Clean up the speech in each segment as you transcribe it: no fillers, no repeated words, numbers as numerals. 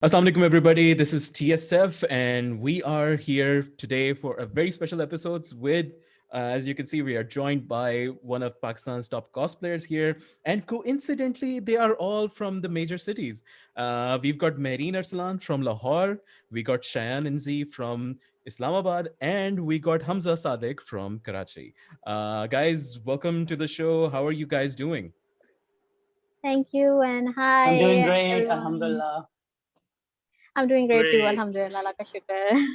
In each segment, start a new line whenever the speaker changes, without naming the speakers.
Assalamu alaikum, everybody. This is TSF, and we are here today for a very special episode with, as you can see, we are joined by one of Pakistan's top cosplayers here. And coincidentally, they are all from the major cities. We've got Mehreen Arsalan from Lahore, we got Shayan Inzi from Islamabad, and we got Hamza Sadiq from Karachi. Guys, welcome to the show. How are you guys doing?
Thank you and
I'm doing
hi
great,
everyone.
Alhamdulillah.
I'm doing great too,
Great,
Alhamdulillah, laka shukr.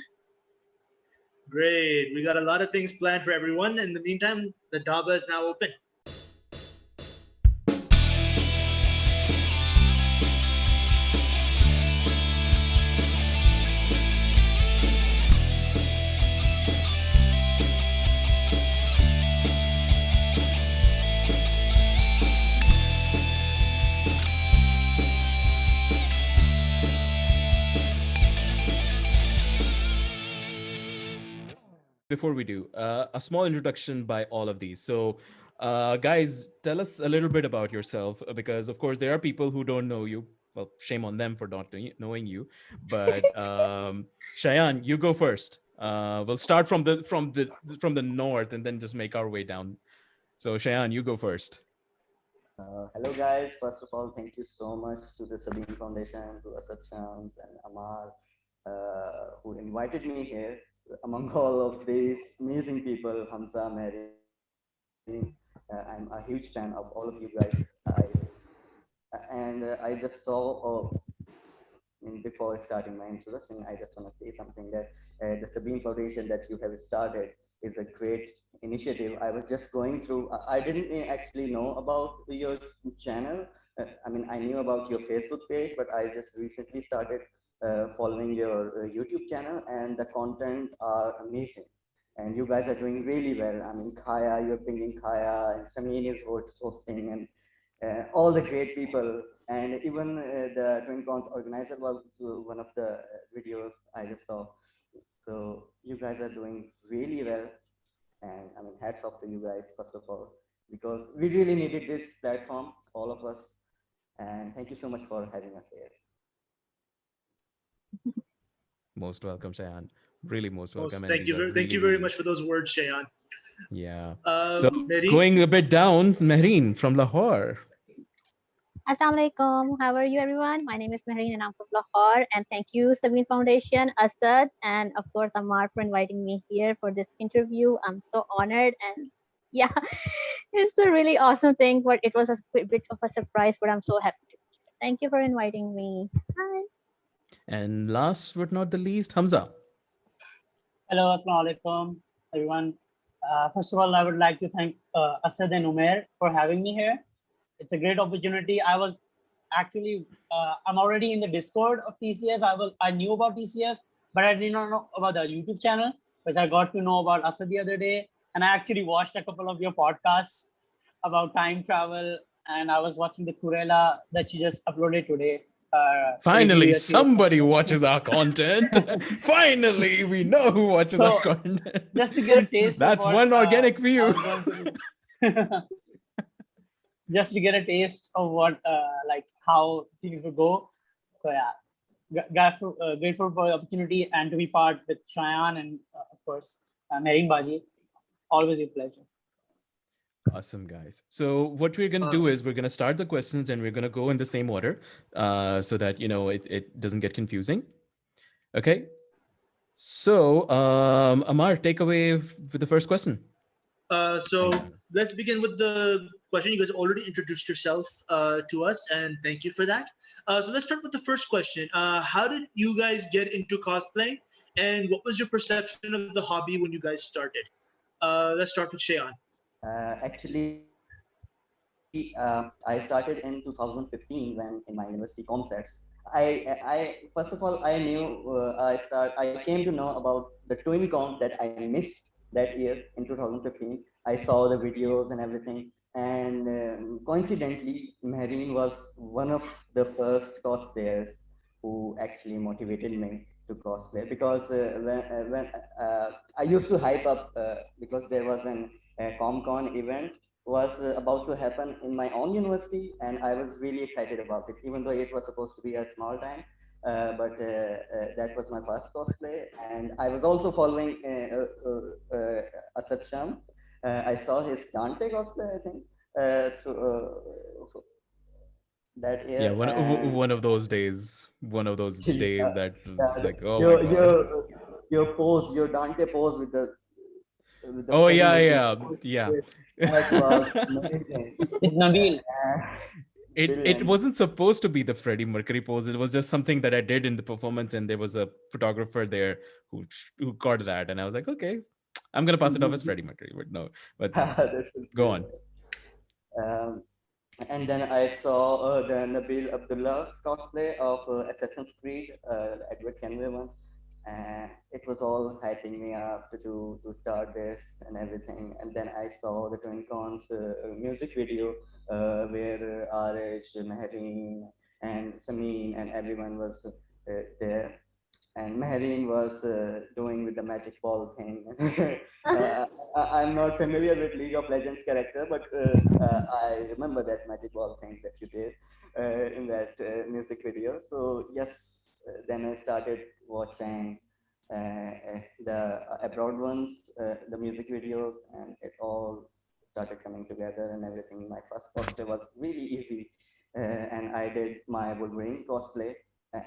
great. We got a lot of things planned for everyone. In the meantime, the dhaba is now open.
Before we do, a small introduction by all of these. So, guys, tell us a little bit about yourself because, of course, there are people who don't know you. Well, shame on them for not knowing you. But Shayan, you go first. We'll start from the north and then just make our way down. So, Shayan, you go first.
Hello guys, first of all, thank you so much to the Sabeen Foundation, to Asad Shams and Amar, who invited me here. Among all of these amazing people, Hamza, Mehreen, I'm a huge fan of all of you guys. I just saw before starting my introduction, I just want to say something that the Sabine Foundation that you have started is a great initiative. I was just going through, I didn't actually know about your channel. I mean, I knew about your Facebook page, but I just recently started following your YouTube channel, and the content are amazing. And you guys are doing really well. I mean, Kaya, you're bringing Kaya, and Sameen is hosting, and all the great people, and even the Twin Cons organizer was one of the videos I just saw. So you guys are doing really well, and I mean, hats off to you guys first of all, because we really needed this platform, all of us, and thank you so much for having us here.
Most welcome, Shayan. Really, most welcome.
Most
And
thank
these
you,
are
thank
really,
you very
really,
much for those words, Shayan.
yeah. So,
Mary,
going a bit down, Mehreen from Lahore.
Assalamu alaikum. How are you everyone? My name is Mehreen and I'm from Lahore. And thank you, Sabeen Foundation, Asad, and of course Amar for inviting me here for this interview. I'm so honored and yeah, it's a really awesome thing, but it was a bit of a surprise, but I'm so happy to be here. Thank you for inviting me. Hi.
And last but not the least, Hamza.
Hello, Assalamu alaikum, everyone. First of all, I would like to thank Asad and Umair for having me here. It's a great opportunity. I was actually, I'm already in the Discord of TCF. I knew about TCF, but I did not know about the YouTube channel, which I got to know about Asad the other day. And I actually watched a couple of your podcasts about time travel, and I was watching the Kurela that you just uploaded today.
Finally,
review your
somebody
TSF.
watches our content. Finally, we know who watches our
So
content.
just to get a taste of
That's
what
one organic
I
view.
was going to just to get a taste of what like how things would go. So yeah, grateful for the opportunity and to be part with Shayan and of course Mehreen Baji. Always a pleasure.
Awesome, guys. So what we're going to do is we're going to start the questions and we're going to go in the same order so that, it doesn't get confusing. Okay. So, Amar, take away with the first question.
so let's begin with the question. You guys already introduced yourself to us, and thank you for that. So let's start with the first question. How did you guys get into cosplay, and what was your perception of the hobby when you guys started? Let's start with Shayan.
Actually, I started in 2015 when in my university concepts. I first of all I knew I came to know about the twin comp that I missed that year in 2015. I saw the videos and everything, and coincidentally, Mehreen was one of the first cosplayers who actually motivated me to cosplay because when I used to hype up because there was an ComCon event was about to happen in my own university, and I was really excited about it, even though it was supposed to be a small time. That was my first cosplay, and I was also following Asad Shams. I saw his Dante cosplay, I think, that
Yeah,
year, and
one of those
yeah,
days that was
yeah,
like, oh my
your
god.
your your pose, your Dante pose with the
Oh
Freddie
yeah,
Mercury
yeah,
pose,
yeah.
that was amazing,
With Nabil.
It
brilliant.
wasn't supposed to be the Freddie Mercury pose. It was just something that I did in the performance, and there was a photographer there who caught that, and I was like, okay, I'm gonna pass it off as Freddie Mercury. But no, but
This is
go on.
brilliant. Um, and then I saw the Nabil Abdullah's cosplay of Assassin's Creed, Edward Kenway one, and it was all hyping me up to start this and everything. And then I saw the TwinCon's music video where RH, Mehreen, and Samin and everyone was there, and Mehreen was doing with the magic ball thing. I'm not familiar with League of Legends character, but I remember that magic ball thing that you did in that music video. So yes, then I started watching the abroad ones, the music videos, and it all started coming together and everything. My first cosplay was really easy, and I did my Wolverine cosplay,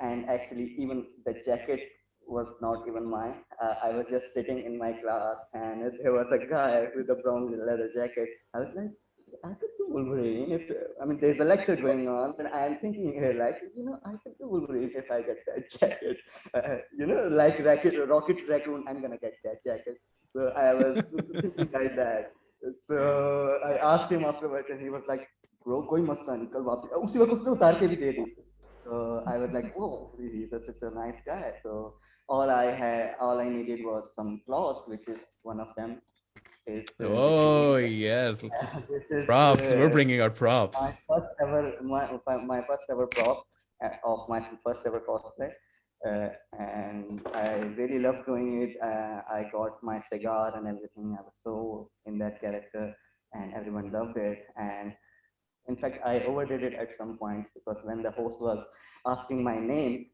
and actually even the jacket was not even mine. I was just sitting in my class, and there was a guy with a brown leather jacket. I was like, I could do Wolverine if I mean there's a lecture going on, and I'm thinking here like, I could do Wolverine if I get that jacket. Like Rocket Raccoon, I'm gonna get that jacket. So I was thinking like that. So I asked him afterwards, and he was like, "Bro, कोई मसला नहीं कल वापस उसी वक्त उसने उतार के भी दे दी." So I was like, "Whoa, he's such a nice guy." So all I needed was some cloth, which is one of them is this
Oh
is
yes,
this is
props. We're bringing our
my
props.
first ever my first ever prop of my first ever cosplay. And I really loved doing it. I got my cigar and everything. I was so in that character, and everyone loved it. And in fact, I overdid it at some points because when the host was asking my name,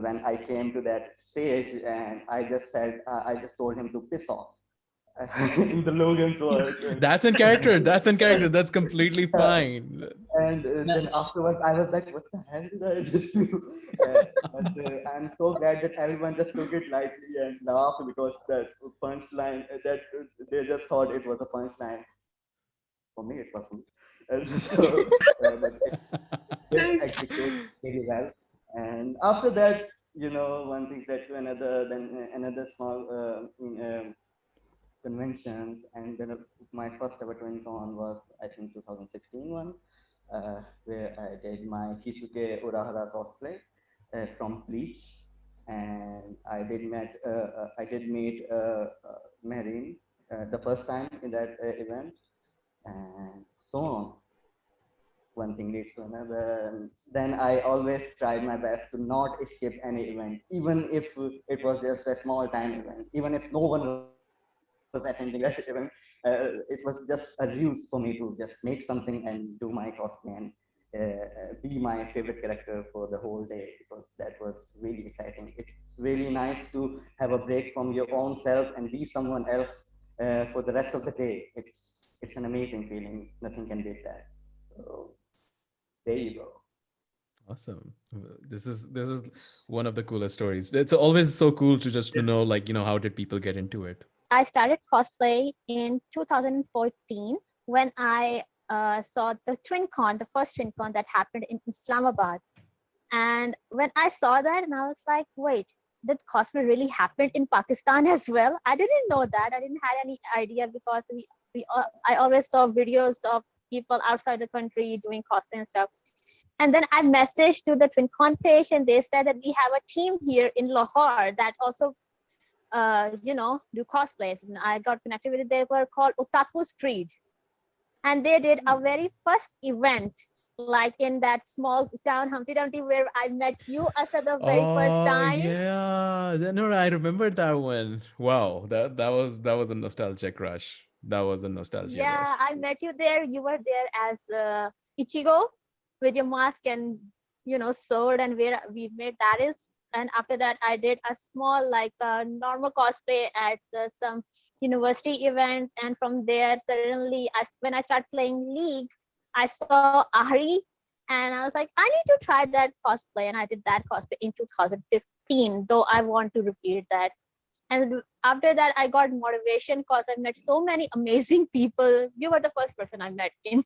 when I came to that stage, and I just told him to piss off in the Logan's words.
That's in character. That's in character. That's completely fine.
And then
Nice.
afterwards, I was like, what the hell did I just do? But I'm so glad that everyone just took it lightly and laughed because that punchline, that they just thought it was a punchline. For me, it wasn't. But it did
Nice.
execute really well. And after that, one thing led to another, then another small conventions, and then my first ever con was I think 2016 one, where I did my Kisuke Urahara cosplay from Bleach, and I did meet Mehreen the first time in that event, and so on. One thing leads to another, and then I always tried my best to not skip any event, even if it was just a small time event, even if no one was attending that event. It was just a ruse for me to just make something and do my cosplay and be my favorite character for the whole day, because that was really exciting. It's really nice to have a break from your own self and be someone else for the rest of the day. It's an amazing feeling. Nothing can beat that. So there you go.
Awesome. This is one of the coolest stories. It's always so cool to just to know, like, how did people get into it?
I started cosplay in 2014 when I saw the TwinCon, the first TwinCon that happened in Islamabad. And when I saw that, and I was like, wait, did cosplay really happen in Pakistan as well? I didn't know that. I didn't have any idea because I always saw videos of people outside the country doing cosplay and stuff. And then I messaged to the TwinCon page, and they said that we have a team here in Lahore that also do cosplays. And I got connected with it. They were called Otaku Street. And they did a very first event, like in that small town, Humpty Dumpty, where I met you, Asa, the very first
Oh
time.
yeah, no, I remember that one. Wow, that was a nostalgic rush. That was a nostalgia
Yeah,
rush.
I met you there. You were there as Ichigo with your mask and sword, and where we made that is. And after that, I did a small, like normal cosplay at some university event. And from there, suddenly, when I started playing League, I saw Ahri, and I was like, I need to try that cosplay, and I did that cosplay in 2015. Though I want to repeat that. And after that, I got motivation because I met so many amazing people. You were the first person I met in,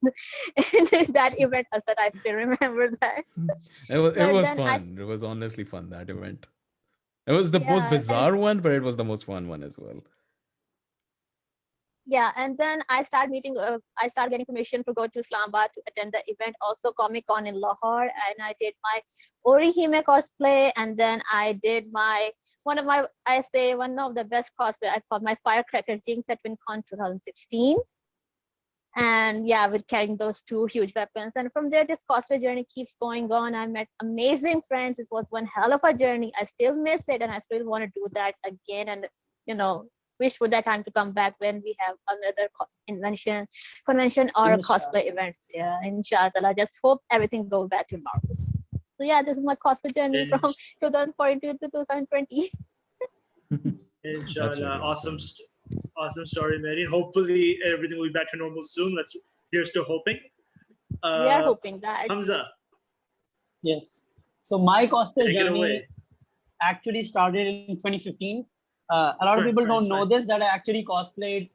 in that event. Asad, I still remember that.
It
But
was
then I,
fun. It was honestly fun, that event. It was the most
yeah, and
bizarre one, but it was the most fun one as well.
yeah, and then I started getting permission to go to Islamabad to attend the event, also Comic Con in Lahore, and I did my Orihime cosplay, and then I did one of the best cosplay I called my Firecracker Jinx at WinCon 2016. And yeah, with carrying those two huge weapons, and from there this cosplay journey keeps going on. I met amazing friends. It was one hell of a journey. I still miss it, and I still want to do that again, and you know wish for that time to come back when we have another convention or
Inshallah.
cosplay events. Yeah, inshallah. Just hope everything goes back to normal. So yeah, this is my cosplay journey
In,
from 2042 to 2020.
That's
inshallah,
really
awesome,
awesome.
awesome story, Mary. Hopefully, everything will be back to normal soon. Here's to hoping.
We are
Uh,
hoping that.
Hamza,
Yes. So my cosplay
take it
journey
away.
actually started in 2015. A lot of
Fine,
people
fine,
don't know
fine.
this, that I actually cosplayed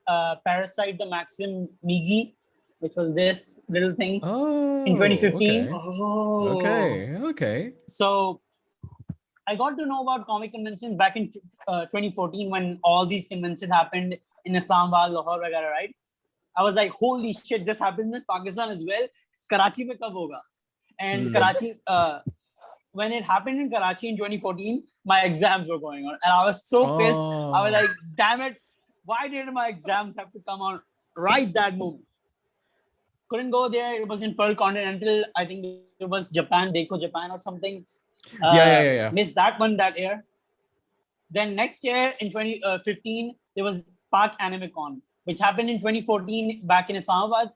Parasite the Maxim Migi, which was this little thing in
Oh,
2015.
okay.
Oh,
Okay. Okay.
So I got to know about comic conventions back in 2014 when all these conventions happened in Islamabad, Lahore, वगैरह, right? I was like, holy shit, this happens in Pakistan as well. Karachi mein kab hoga? And
Hmm.
Karachi, when it happened in Karachi in 2014, my exams were going on, and I was so pissed. I was
Oh.
like, damn it, why did my exams have to come on right that moment? Couldn't go there. It was in Pearl Continental. I think it was Japan, Deco Japan or something.
Yeah.
Missed that one that year. Then next year in 2015, there was Park AnimeCon, which happened in 2014 back in Islamabad.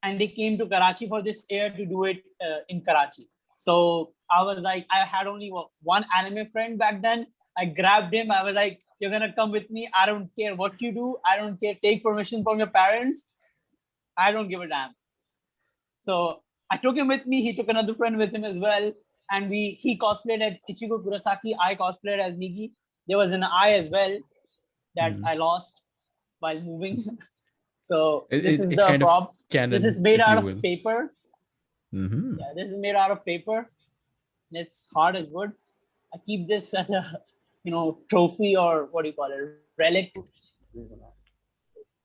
And they came to Karachi for this year to do it in Karachi. So I was like, I had only one anime friend back then. I grabbed him. I was like, you're going to come with me. I don't care what you do. I don't care. Take permission from your parents. I don't give a damn. So I took him with me. He took another friend with him as well. And he cosplayed as Ichigo Kurosaki. I cosplayed as Migi. There was an eye as well that
Hmm.
I lost while moving. So this is
It's
the
kind of
prop. This is
canon,
made
if
out
you
of
will.
paper.
Hmm.
Yeah, this is made out of paper. It's hard as wood. I keep this as a trophy, or what do you call it, relic,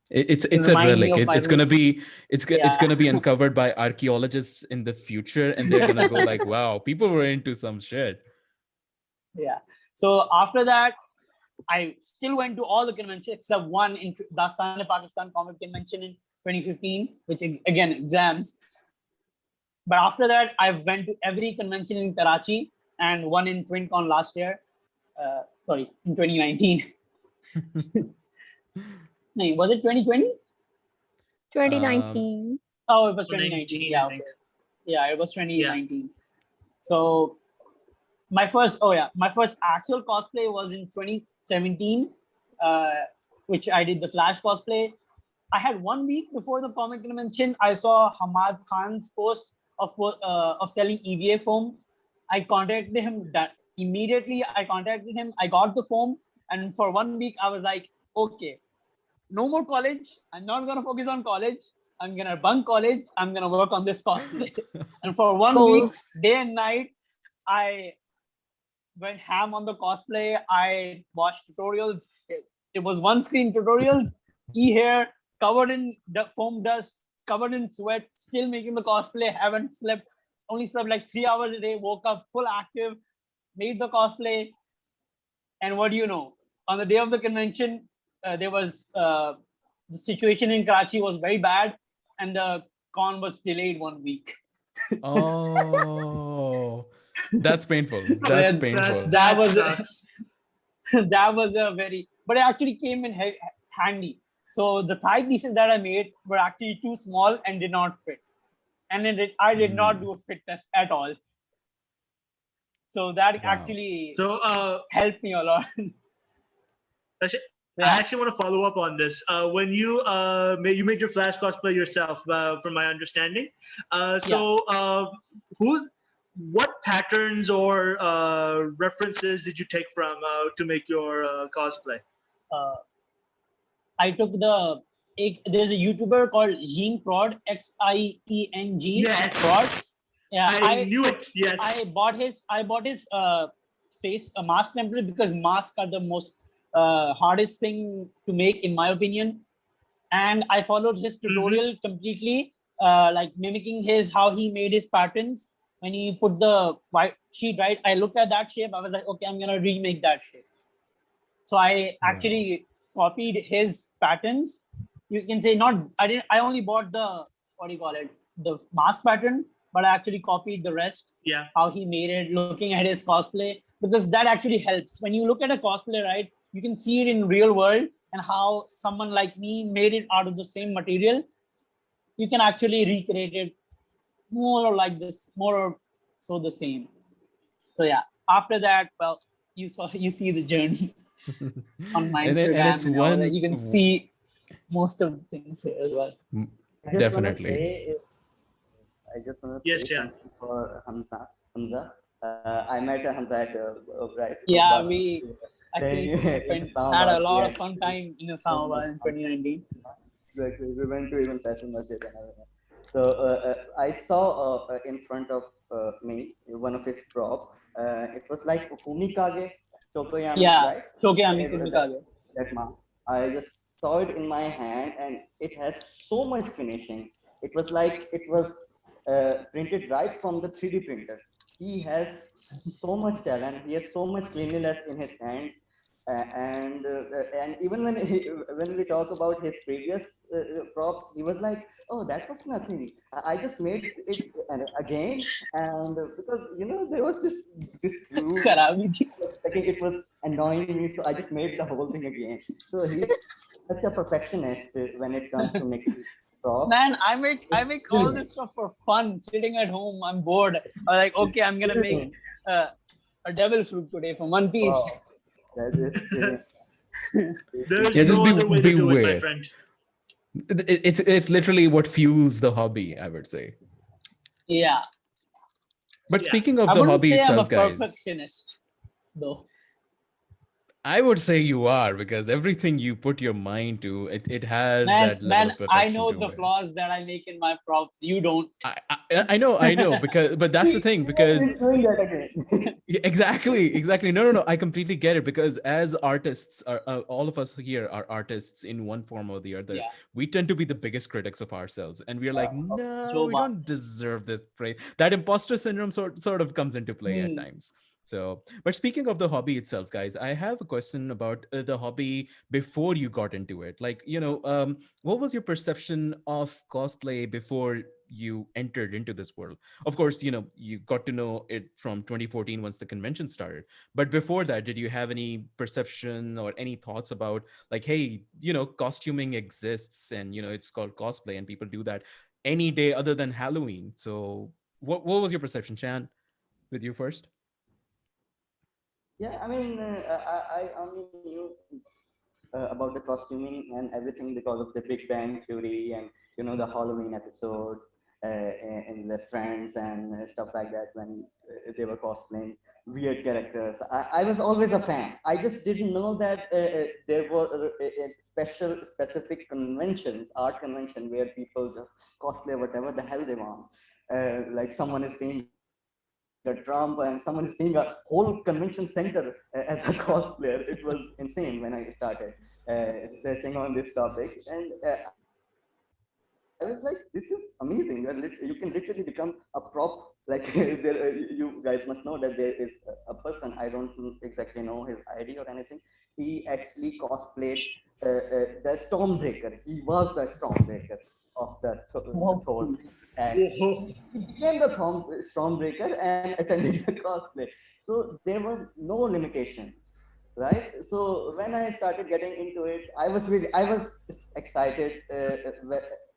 It's
to
it's a
remind me
relic.
of my
It's gonna
roots.
be it's
Yeah.
gonna be uncovered by archaeologists in the future, and they're gonna go like, "Wow, people were into some shit."
Yeah. So after that, I still went to all the conventions except one in Dastan Pakistan Comic Convention in 2015, which again exams. But after that, I went to every convention in Karachi and one in TwinCon last year. Sorry, in 2019. No, was it 2020?
2019.
Oh, it was 2019.
2019, I
Yeah,
think.
okay. Yeah, it was
Yeah.
2019. So my first actual cosplay was in 2017, uh, which I did the Flash cosplay. I had 1 week before the comic convention. I saw Hamad Khan's post of selling EVA foam. I contacted him that immediately. I contacted him. I got the foam, and for 1 week I was like, okay, no more college. I'm not gonna focus on college. I'm gonna bunk college. I'm gonna work on this cosplay. And for 1 week,
Goals.
day and night, I went ham on the cosplay. I watched tutorials. It was one screen tutorials, e-hair, covered in foam dust, covered in sweat, still making the cosplay. Haven't slept, only slept like 3 hours a day, woke up full active, made the cosplay. And what do you know? On the day of the convention, there was the situation in Karachi was very bad, and the con was delayed 1 week.
Oh, that's painful.
So
That's
That's
painful.
that
that
was
sucks.
that was a very, but it actually came in handy. So the thigh pieces that I made were actually too small and did not fit, and I did not do a fit test at all. So that
Wow.
actually
So,
helped me a lot.
Rashid, I
Yeah,
actually want to follow up on this. When you made your Flash cosplay yourself, from my understanding.
yeah.
Who's what patterns or references did you take from to make your cosplay?
Uh, I took there's a YouTuber called Xing Prod, Xieng Prod.
Yes,
Yeah,
I knew it.
I
Yes.
bought his face mask template because masks are the most hardest thing to make in my opinion. And I followed his
Mm-hmm.
tutorial completely, like mimicking his how he made his patterns. When he put the white sheet right, I looked at that shape. I was like, okay, I'm gonna remake that shape. So I
Wow.
actually copied his patterns. You can say not. I didn't. I only bought the what do you call it, the mask pattern, but I actually copied the rest.
Yeah.
How he made it, looking at his cosplay, because that actually helps. When you look at a cosplay, right, you can see it in real world and how someone like me made it out of the same material. You can actually recreate it more or like this, more or so the same. So yeah, after that, well, you see the journey on my
And it's
Instagram and all that.
one
You can see most of the things here as well.
I just want to
definitely.
say, I just want to
Yes,
say
Jan.
something for Hamza. Hamza, I met Hamza at right
Yeah,
Barcelona
we actually
in
had a
Islamabad.
lot of
We
fun
had
time in
so
Islamabad
much
in
fun.
2019.
Exactly. We went to even fashion market and everything. So I saw in front of me one of his prop. It was like Fumikage Tokoyami,
Yeah,
right?
Tokiami
It, that,
Fumikage.
that mask. I just saw it in my hand, and it has so much finishing. It was like it was printed right from the 3D printer. He has so much talent. He has so much cleanliness in his hands, and even when we talk about his previous props, he was like, "Oh, that was nothing. I just made it again, and because there was this screw
Karabi ji.
I think it was annoying me, so I just made the whole thing again." So he's such a perfectionist when it comes to making props.
Man, I make all this stuff for fun. Sitting at home, I'm bored. I'm like, okay, I'm gonna make
Brilliant.
uh, a devil fruit today from One Piece.
Wow, that is brilliant.
There's
Yeah, just
no other way to do it, my
beware.
friend.
It's literally what fuels the hobby, I would say.
Yeah,
But
Yeah.
speaking of
I
the
wouldn't
hobby
say I'm a
itself, guys,
perfectionist though.
I would say you are, because everything you put your mind to, it has that level
Man,
of
I
perfection
know
to
the
it.
flaws that I make in my props. You don't.
I know, because but that's the thing, because
He's doing that again.
yeah, exactly. No. I completely get it, because as artists, all of us here are artists in one form or the other.
Yeah,
We tend to be the biggest critics of ourselves, and we're like, no,
Joe
we
Bar.
don't deserve this praise. That imposter syndrome sort of comes into play at
Hmm.
times. So, but speaking of the hobby itself, guys, I have a question about the hobby before you got into it. Like, what was your perception of cosplay before you entered into this world? Of course, you got to know it from 2014 once the convention started. But before that, did you have any perception or any thoughts about, like, hey, costuming exists, and it's called cosplay and people do that any day other than Halloween? So what was your perception, Shan? With you first.
Yeah, I mean, I only knew about the costuming and everything because of the Big Bang Theory and the Halloween episodes and the Friends and stuff like that when they were cosplaying weird characters. I was always a fan. I just didn't know that there were specific conventions, art convention where people just cosplay whatever the hell they want. Like someone is being a Trump and someone is being a whole convention center as a cosplayer. It was insane when I started searching on this topic, and I was like, this is amazing. You can literally become a prop. Like you guys must know that there is a person. I don't exactly know his ID or anything. He actually cosplayed the Stormbreaker. He was the Stormbreaker of the
Wow.
Thor, and
Whoa.
he became the Stormbreaker and attended the cosplay. So there was no limitations, right? So when I started getting into it, I was excited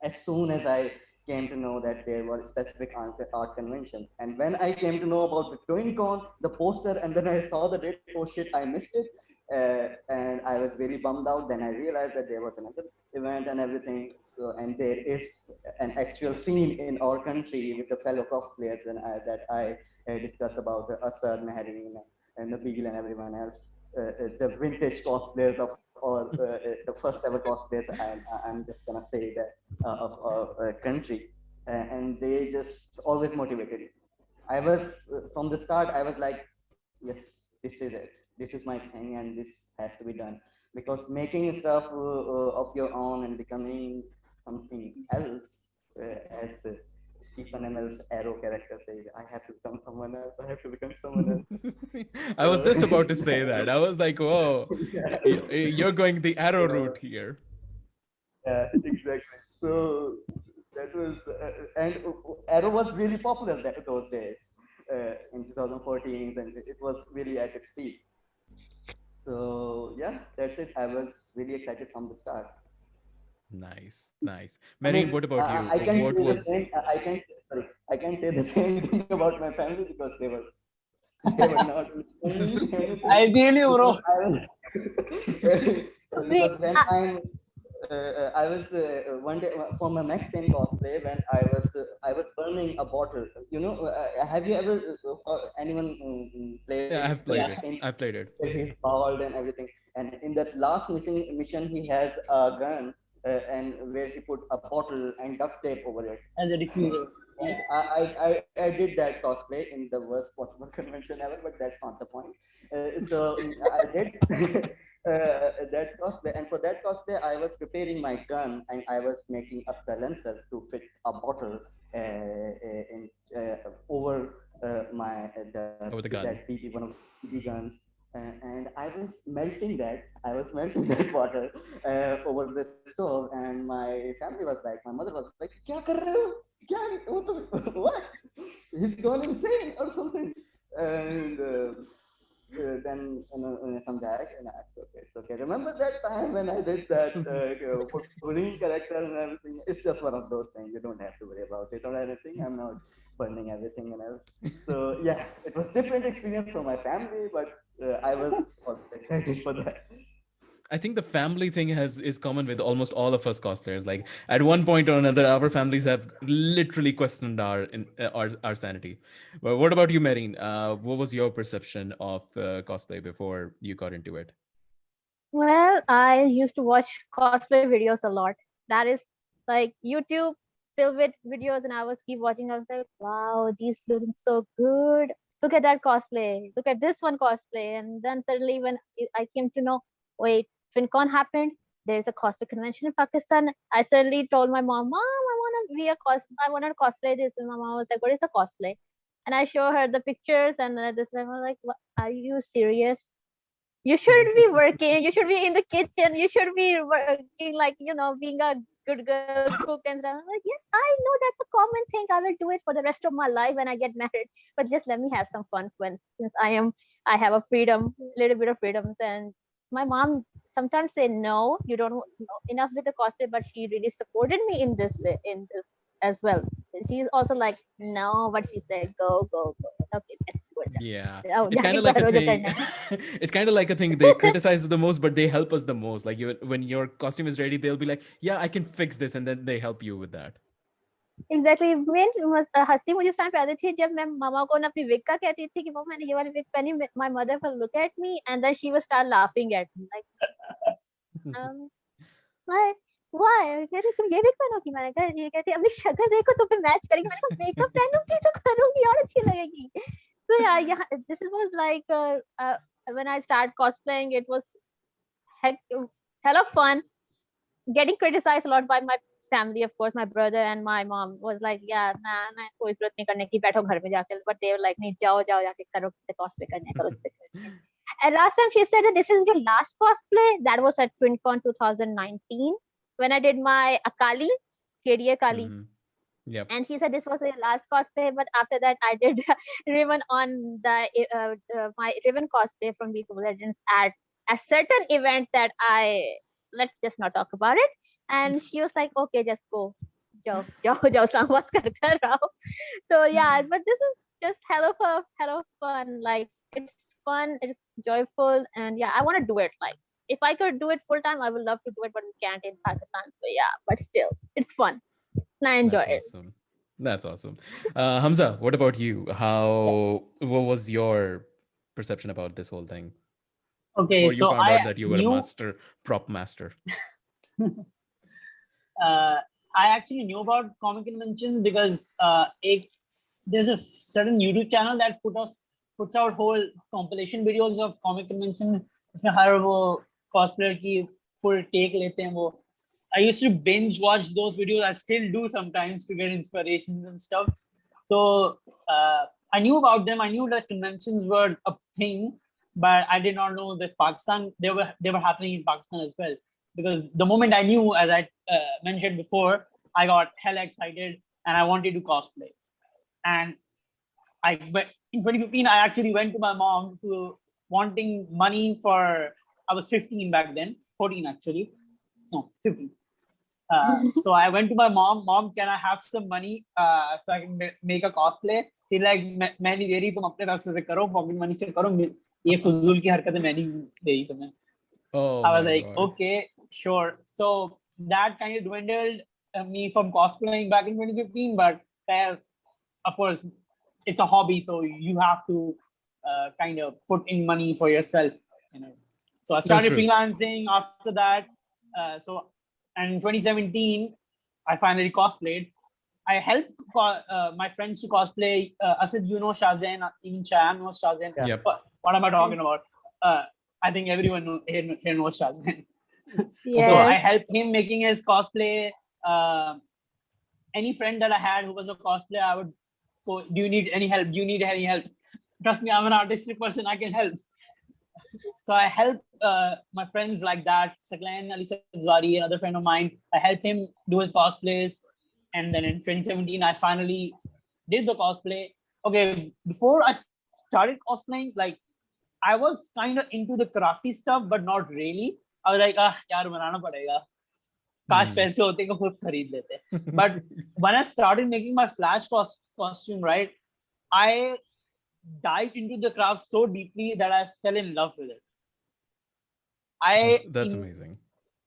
as soon as I came to know that there were specific art conventions. And when I came to know about the TwinCon, the poster, and then I saw the date, oh shit, I missed it. And I was very bummed out. Then I realized that there was another event and everything. So, and there is an actual scene in our country with the fellow cosplayers that I discussed about Asad, Mehreen, and Nabil, and everyone else. The vintage cosplayers of all, the first ever cosplayers, I'm just gonna say that, of country, and they just always motivated me. I was from the start. I was like, yes, this is it. This is my thing, and this has to be done. Because making stuff of your own and becoming something else, as Stephen Amell's Arrow character says, I have to become someone else. I have to become someone else.
I was
So,
just about to say that. I was like, whoa, you're going the arrow route here.
yeah, exactly. So that was, and Arrow was really popular those days, in 2014, and it was really at its peak. So yeah, that's it. I was really excited from the start.
Nice, nice.
I
Marine,
mean,
what about you?
I can
What
say the
was
same. I can sorry. I can say the same thing about my family because they were not telling me anything
Ideally,
because
bro.
I was
Wait,
because when I was one day for my Max 10 cosplay when I was burning a bottle. You know, have you ever anyone played
Yeah, I've
the
played
Max
it.
10
I've played it.
where he's bald and everything? And in that last mission he has a gun and where he put a bottle and duct tape over it.
As a diffuser.
Right?
Yeah.
I did that cosplay in the worst possible convention ever, but that's not the point. I did that cosplay, and for that cosplay, I was preparing my gun and I was making a silencer to fit a bottle over my
Over the
that
gun.
BB, one of the BB guns. And I was melting that. I was melting that water over the stove, and my family was like, my mother was like, "Kya kar rahe ho? What? He's gone insane or something." And then some guy, and it's okay. Remember that time when I did that Wolverine character and everything? It's just one of those things. You don't have to worry about it or anything. I'm not burning everything and else. So yeah, it was different experience for my family, but I was also excited for that.
I think the family thing is common with almost all of us cosplayers. Like at one point or another, our families have literally questioned our sanity. But what about you, Marine? What was your perception of cosplay before you got into it?
well, I used to watch cosplay videos a lot. That is like YouTube filled with videos, and I was keep watching. I was like, wow, these looking so good. Look at that cosplay. Look at this one cosplay. And then suddenly, when I came to know, wait, FinCon happened. There's a cosplay convention in Pakistan. I suddenly told my mom, Mom, I want to be a I want to cosplay this. And my mom was like, what is a cosplay? And I show her the pictures, and this. And I'm like, what, are you serious? You should be working, you should be in the kitchen, you should be working, like, being a good girl, cook and stuff. I'm like, yes, I know that's a common thing, I will do it for the rest of my life when I get married, but just let me have some fun when, since I have a freedom, little bit of freedoms. And my mom sometimes say, no, you don't know enough with the cosplay, but she really supported me in this as well. She's also like, no, but she said, go, okay, just go.
Yeah,
Oh,
it's kind
जाके
of like a
करो जो
thing.
करना है.
It's kind of like a thing. They criticize the most, but they help us the most. Like when your costume is ready, they'll be like, "Yeah, I can fix this," and then they help you with that.
Exactly main हंसी मुझे उस time पे आती थी जब मैं मामा को ना अपनी विग का कहती थी कि मम्मा मैंने ये वाली विग पहनी, my mother will look at me and then she will start laughing at me like why why कहती तुम ये विग पहनोगी, मैंने कहा ये कहती अपनी शक्ल देखो तो पे मैच करेगी, मैंने कहा मेकअप पहनूंगी तो करूंगी और अच्छी लगेगी. So yeah, this was like when I started cosplaying, it was heck, hell of fun. Getting criticized a lot by my family, of course. My brother and my mom was like, yeah, nah, कोई जरूरत नहीं करने की, बैठो घर में जाके. But they were like, नहीं, जाओ जाके करो, cosplay करने करो. And last time she said that this is your last cosplay. That was at TwinCon 2019 when I did my Akali, KDA Kali.
Yep.
And she said this was her last cosplay, but after that I did Riven on my Riven cosplay from League of Legends at a certain event that let's just not talk about it. And she was like, okay, just go. जाओ इस्लामाबाद कर रहा हूँ. So yeah, but this is just hell of fun. Like it's fun, it's joyful, and yeah, I want to do it. Like if I could do it full time, I would love to do it, but we can't in Pakistan. So yeah, but still, it's fun. And I enjoy
That's
it.
awesome. That's awesome. Hamza, what about you? What was your perception about this whole thing
Okay,
before you
so
found out that you were a prop master?
uh, I actually knew about comic conventions because there's a certain YouTube channel that puts out whole compilation videos of comic conventions. इसमें हर वो cosplayer की full take लेते हैं वो. I used to binge watch those videos. I still do sometimes to get inspirations and stuff. So I knew about them. I knew that conventions were a thing, but I did not know that Pakistan they were happening in Pakistan as well. Because the moment I knew, as I mentioned before, I got hella excited and I wanted to cosplay. And in 2015, I actually went to my mom to wanting money for. I was 15 back then, 14 actually, no 15. So I went to my mom. Mom, can I have some money so I can make a cosplay? She's like, मैं नहीं दे रही, तुम अपने पैसे से करो, pocket money से करो. ये फजूल की हरकतें मैं नहीं दे रही तुम्हें.
Oh,
I was
my
like,
God.
okay, sure. So that kind of dwindled me from cosplaying back in 2015. But of course, it's a hobby, so you have to kind of put in money for yourself. So I started
true.
freelancing after that. And in 2017, I finally cosplayed. I helped my friends to cosplay. Asad, you know Shayan, even Shayan knows Shayan.
Yeah.
Yep.
What am I talking about? I think everyone here knows Shayan.
Yes.
So I helped him making his cosplay. Any friend that I had who was a cosplayer, I would go, do you need any help? Do you need any help? Trust me, I'm an artistic person, I can help. So I helped my friends like that, Saklan Ali Sabzwari, another friend of mine. I helped him do his cosplays. And then in 2017, I finally did the cosplay. Okay, before I started cosplaying, like I was kind of into the crafty stuff, but not really. I was like, yaar, banana padega. काश पैसे होते को खुद खरीद लेते. But when I started making my flash costume, right, I dived into the craft so deeply that I fell in love with it.
That's amazing.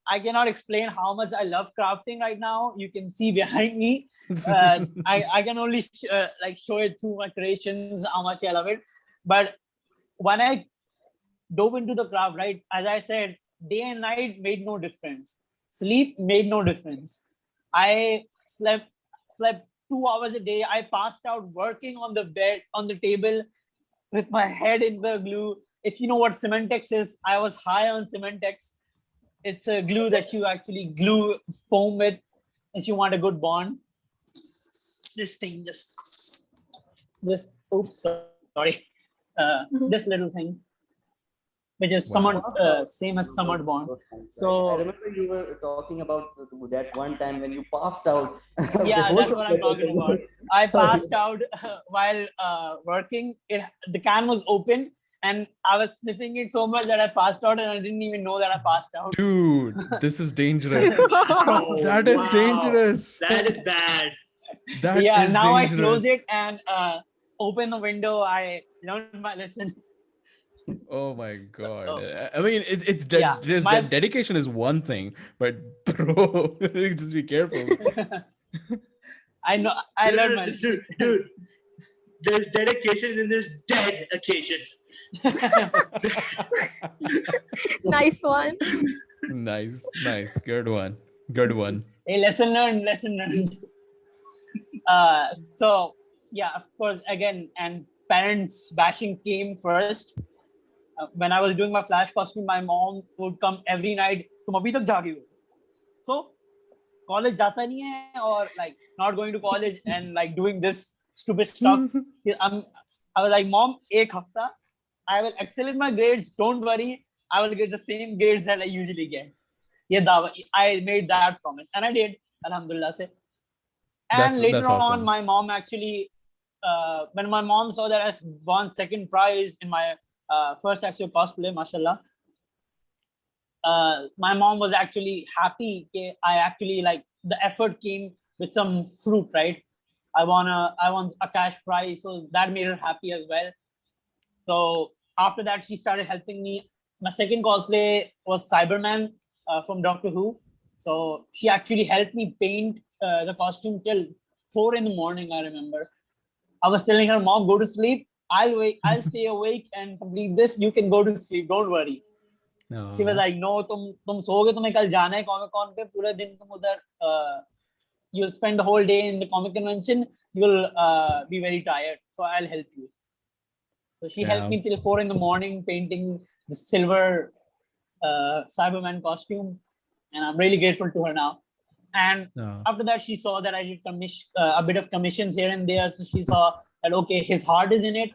I cannot explain how much I love crafting right now. You can see behind me. I can only show it through my creations how much I love it. But when I dove into the craft, right, as I said, day and night made no difference. Sleep made no difference. I slept 2 hours a day. I passed out working on the bed, on the table, with my head in the glue. If you know what Cementex is, I was high on Cementex. It's a glue that you actually glue foam with if you want a good bond. This thing sorry. This little thing, which is somewhat same as Summer Bond. So
I remember you were talking about that one time when you passed out.
Yeah, that's what I'm talking about. I passed out while working. The can was open and I was sniffing it so much that I passed out and I didn't even know that I passed out.
Dude, this is dangerous.
Oh,
That is
wow.
dangerous.
That is bad.
That
Yeah,
is
now I
dangerous.
close it and open the window. I learned my lesson.
Oh my God.
Oh.
I mean, dedication is one thing, but bro, just be careful.
I know. I learned my lesson.
Dude, there's dedication and then there's dead occasion.
Nice one.
Nice. Good one.
A lesson learned. So yeah, of course, again, and parents bashing came first. When I was doing my flash costume, my mom would come every night. तुम अभी तक जागी हो? So college जाता नहीं है, or like not going to college and like doing this stupid stuff. I was like, Mom, एक हफ्ता, I will excel in my grades. Don't worry, I will get the same grades that I usually get. I made that promise, and I did. Alhamdulillah se. And later
that's
on,
awesome.
my mom actually, when my mom saw that I won second prize in my first actual cosplay, mashallah, my mom was actually happy. I actually, like, the effort came with some fruit, right? I won a cash prize, so that made her happy as well. So after that, she started helping me. My second cosplay was Cyberman from Doctor Who. So she actually helped me paint the costume till 4 in the morning. I remember. I was telling her, "Mom, go to sleep. I'll wait. I'll stay awake and complete this. You can go to sleep. Don't worry." She was like, "No, तुम सोओगे, तुम्हें कल जाना है Comic Con पे, पूरे दिन तुम उधर you'll spend the whole day in the comic convention. You'll be very tired. So I'll help you." So she helped me till 4 in the morning painting the silver Cyberman costume, and I'm really grateful to her now. And after that, she saw that I did a bit of commissions here and there. So she saw that, okay, his heart is in it.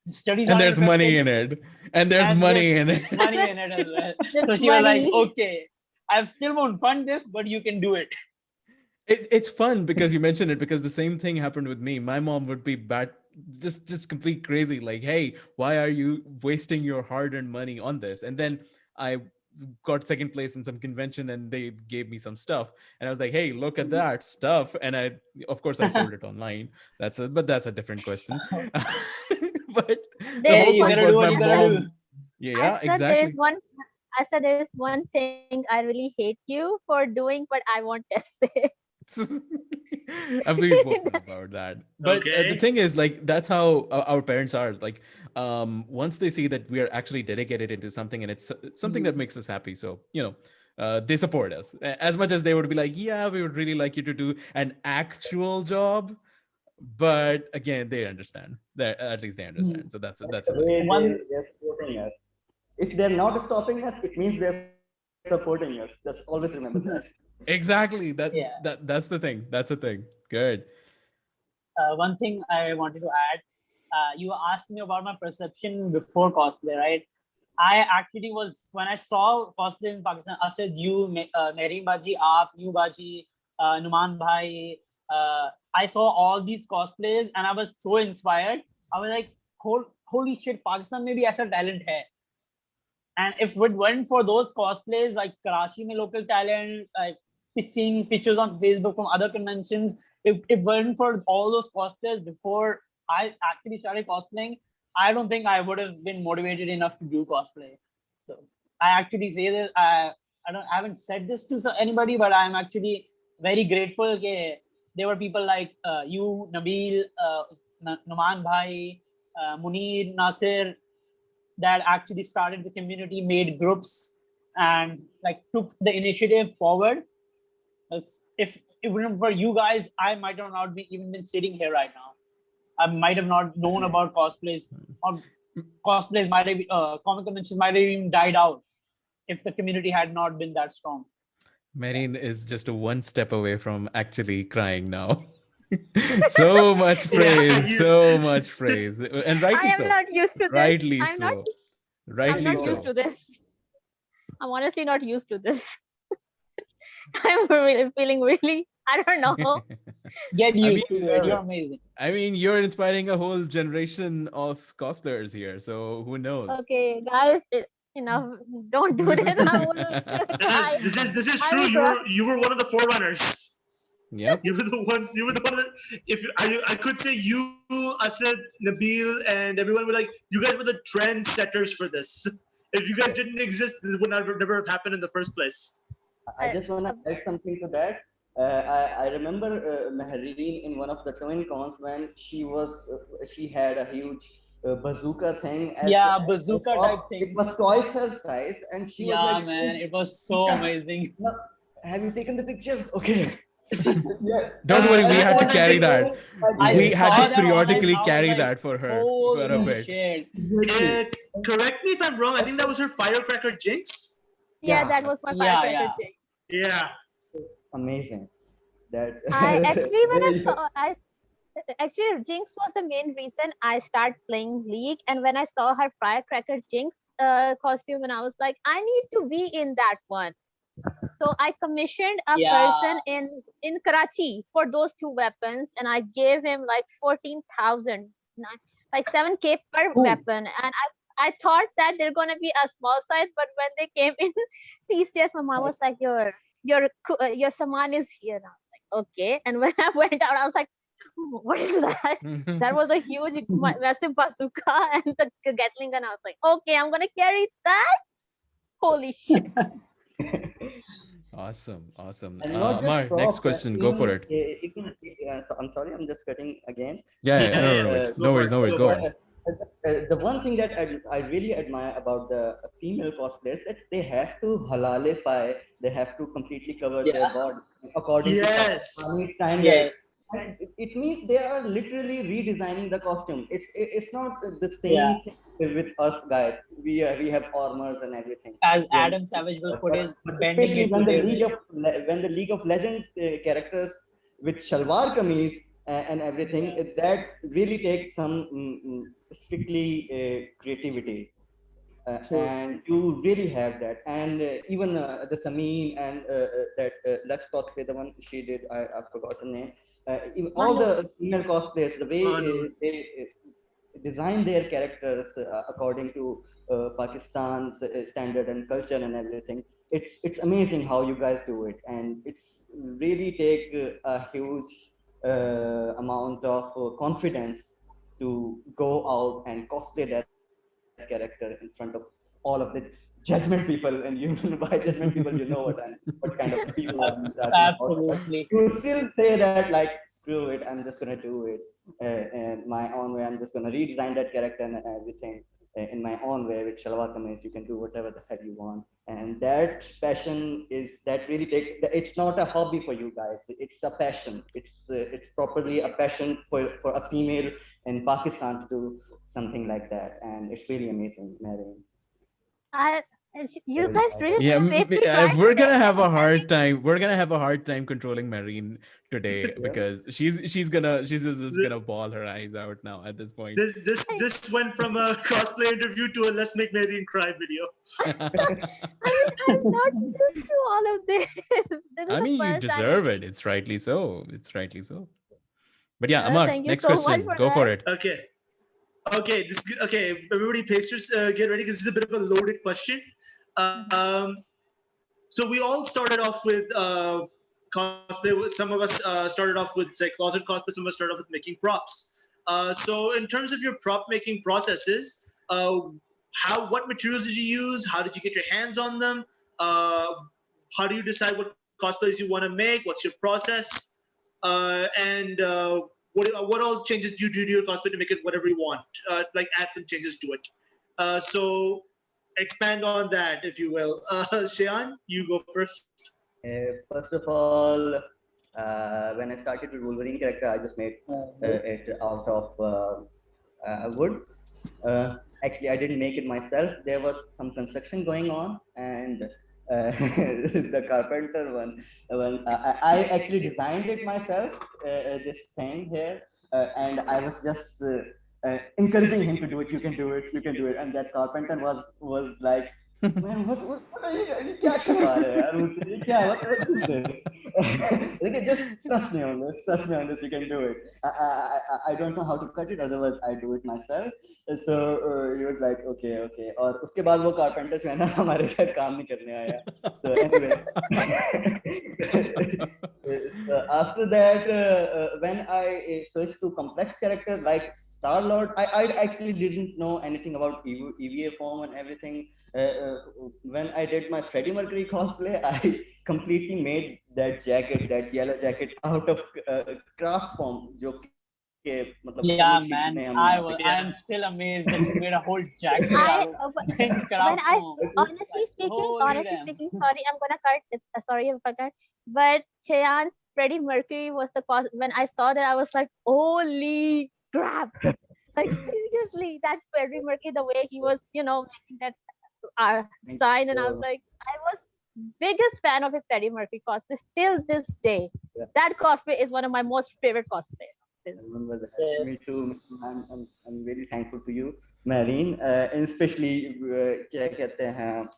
The studies
and
are
there's money in it. And there's money in it.
Money in it as well.
There's
So she was like,
money.
okay, I still won't fund this, but you can do it.
It's fun because you mentioned it, because the same thing happened with me. My mom would be just complete crazy, like, hey, why are you wasting your hard-earned money on this? And then I got second place in some convention and they gave me some stuff and I was like, hey, look at that stuff. And I, of course, I sold it online. But that's a different question. But the
There
whole
is
point
gotta
was
do what
my
you gotta do.
mom. Yeah,
I said there is
exactly.
there is one thing I really hate you for doing, but I won't say.
I'm being vocal about that. But the
Okay.
thing is, like, that's how our parents are. Like, once they see that we are actually dedicated into something and it's something that makes us happy, so they support us as much as they would be like, yeah, we would really like you to do an actual job. But again, they understand. At least they understand. So that's a lie.
They're supporting us. If they're not stopping us, it means they're supporting us. Just always remember that.
Exactly.
Yeah.
That's the thing. That's the thing. Good.
One thing I wanted to add, you asked me about my perception before cosplay, right? I actually was, when I saw cosplay in Pakistan, I said, you, Mehreen Baji, Aap, New Baji, Numan Bhai, I saw all these cosplays and I was so inspired. I was like, holy shit, Pakistan mein bhi aisa talent hai. And if it weren't for those cosplays, like Karachi mein local talent, like seeing pictures on Facebook from other conventions, if it weren't for all those cosplays before I actually started cosplaying, I don't think I would have been motivated enough to do cosplay. So I actually say this. I haven't said this to anybody, but I'm actually very grateful that there were people like you, Nabil, Numan Bhai, Munir, Nasir, that actually started the community, made groups, and like took the initiative forward. If it weren't for you guys, I might have not even been sitting here right now. I might have not known about cosplays, or cosplays might have, comic conventions might have even died out if the community had not been that strong.
Mehreen is just one step away from actually crying now. So much praise, so much praise, and
I
rightly
am
so.
not used to this.
Rightly
I'm not.
so.
I'm
Rightly
not used
so.
to this. I'm honestly not used to this. I'm really feeling really. I don't know.
Get
I mean,
used to it. You're amazing.
I mean, you're inspiring a whole generation of cosplayers here. So who knows?
Okay, guys, enough. Don't do this. I will cry.
This is
I
true.
will cry.
You were one of the forerunners.
Yep.
You were the one. You were the one. If I could say you, Asad, Nabil, and everyone were like, you guys were the trendsetters for this. If you guys didn't exist, this would never have happened in the first place.
I just want to add something to that. I remember Mehreen in one of the twin cons when she had a huge bazooka thing.
Yeah,
As
bazooka
top.
type
It
thing.
was twice her size, and she was
Yeah,
like,
man, it was so
"Yeah,
amazing.
no, have you taken the picture? Okay." Yeah.
Don't worry, we
At
had to
point I
carry
think
that.
I
We had
saw
to
that online.
periodically
I was
carry
like,
that for her for a
holy
bit.
shit.
correct me if I'm wrong. I think that was her firecracker jinx.
Yeah,
Yeah,
that was my
Yeah,
firecracker
yeah.
jig.
Yeah.
amazing. That
I actually when I
Yeah.
saw I actually Jinx was the main reason I started playing League, and when I saw her firecracker Jinx costume, and I was like, I need to be in that one. So I commissioned a
Yeah.
person in Karachi for those two weapons, and I gave him like 14,000, like 7K per
Ooh.
weapon, and I thought that they're gonna be a small size, but when they came in TCS, my mom was like, your saman is here. And I was like, okay. And when I went out, I was like, what is that? That was a huge, massive bazooka and the Gatling gun. I was like, okay, I'm gonna carry that. Holy shit!
Awesome.
And not just
Amar, next
props,
question. Go for
even
it.
even so I'm sorry, I'm just cutting again.
Yeah, yeah. No,
Even
no, no worries.
Go
No
for
worries.
it.
No worries.
Go
Go
for it.
on.
the one thing that I really admire about the female cosplayers that they have to halalify, they have to completely cover their
Yeah.
body according to
Yes.
Pakistani standards.
Yes.
And it means they are literally redesigning the costume. It's not the
Yeah.
same thing with us guys. We have armors and everything.
As
We are,
Adam Savage will put his
but
bending
especially
it to their will.
When the League of Legends characters with shalwar kameez and everything, that really takes some strictly creativity.
True.
And you really have that. And even the Sameen and that Lux cosplay, the one she did, I forgot her name. Even all
Manu.
the female cosplayers, the way
Manu.
they design their characters according to Pakistan's standard and culture and everything. It's amazing how you guys do it, and it's really take a huge amount of confidence to go out and cosplay that character in front of all of the judgment people. And you by judgment people, you know what kind of people I'm talking about. But
Absolutely.
you still say that like, screw it, I'm just gonna do it in my own way. I'm just gonna redesign that character and everything in my own way with Shalwa Kameez. You can do whatever the hell you want, and that passion is that really take. It's not a hobby for you guys. It's a passion. It's properly a passion for a female in Pakistan to do something like that, and it's really amazing, Mary.
I, you guys really
Yeah,
made me cry
we're
today.
gonna have a hard time. We're gonna have a hard time controlling Mehreen today
Yeah.
because she's just gonna bawl her eyes out now at this point.
This went from a cosplay interview to a let's make Mehreen cry video.
I'm not used to all of this. This is
I
the
mean, you
first time.
deserve it. It's rightly so. It's rightly so. But yeah, Amar,
Thank you
next
so much
question.
for
Go
that.
for it.
Okay. Okay. Everybody, pacers, get ready because this is a bit of a loaded question. Um, so we all started off with cosplay. Some of us started off with say closet cosplay. Some of us started off with making props. So in terms of your prop making processes, what materials did you use? How did you get your hands on them? How do you decide what cosplays you want to make? What's your process? And what all changes do you do to your cosplay to make it whatever you want? Like add some changes to it. So expand on that, if you will. Shayan, you go first.
First of all, when I started with Wolverine character, I just made it out of wood. Actually, I didn't make it myself. There was some construction going on, and the carpenter one I actually designed it myself. This thing here, and I was just encouraging him to do it. You can do it. You can do it. And that carpenter was like, man, what are you क्या करवा रहे हैं यार मुझसे ये क्या what is this? Okay, just trust me on this. Trust me on this. You can do it. I don't know how to cut it. Otherwise, I do it myself. So he was like, okay, okay. और उसके बाद वो carpenter जो है ना हमारे घर काम नहीं करने आया. So anyway, so after that, when I switched to complex character like Star-Lord, I actually didn't know anything about EVA form and everything. When I did my Freddie Mercury cosplay, I completely made that jacket, that yellow jacket, out of craft form. जो कि मतलब
Yeah,
पूरी
man.
चीजें हमने
I am still amazed that you made a whole jacket
I
out of
when
craft
I
form.
honestly
Holy damn.
speaking, sorry, I'm gonna cut. It's sorry if I cut. But Cheyan's Freddie Mercury was the cause. When I saw that, I was like, holy crap! Like seriously, that's Freddie Mercury. The way he was, making that sign, and I was like, I was biggest fan of his Freddie Mercury cosplay. Still this day,
Yeah.
that cosplay is one of my most favorite cosplays.
I remember that.
Yes.
Me too. I'm very thankful to you, Mehreen, and especially क्या कहते हैं,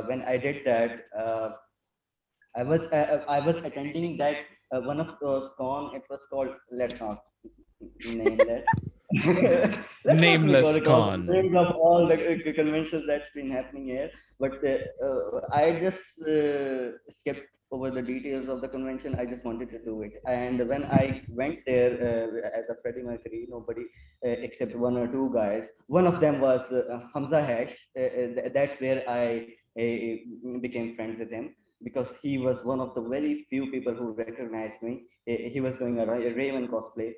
when I did that, I was attending that one of those con. It was called, let's not name that. Let's
Nameless
not
con.
names of all the conventions that's been happening here. But I just skipped over the details of the convention. I just wanted to do it. And when I went there as a Freddie Mercury, nobody except one or two guys. One of them was Hamza Hash. That's where I became friends with him because he was one of the very few people who recognized me. He was doing a Raven cosplay,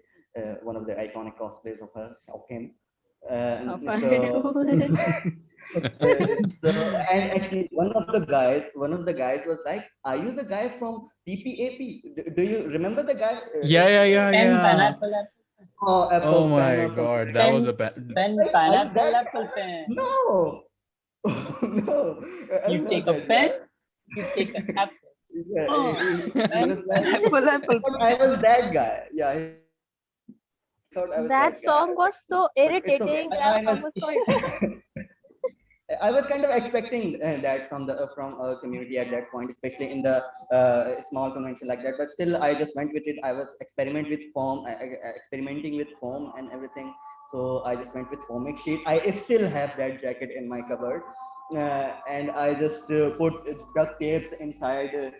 one of the iconic cosplays of him.
Oh,
So
cool.
so and actually one of the guys was like, "Are you the guy from PPAP? Do you remember the guy?"
Yeah, yeah, yeah,
Pen,
yeah.
pineapple, apple.
Oh,
Oh
apple pen
my
or something
god,
like
that
that.
Pen,
was a bad.
pen,
Like, are you
pineapple,
that
apple,
guy?
pen.
No, no,
You
I'm not
take a
that
pen,
guy.
you take an apple.
Yeah,
Oh,
he was
pen,
like,
pineapple, apple,
thought I
pen.
was that guy. Yeah, he thought I was that guy. I was like,
That song was so
but it's okay.
irritating. That song was so
I was kind of expecting that from our community at that point, especially in the small convention like that. But still, I just went with it. I was experimenting with foam and everything. So I just went with foamic sheet. I still have that jacket in my cupboard, and I just put duct tapes inside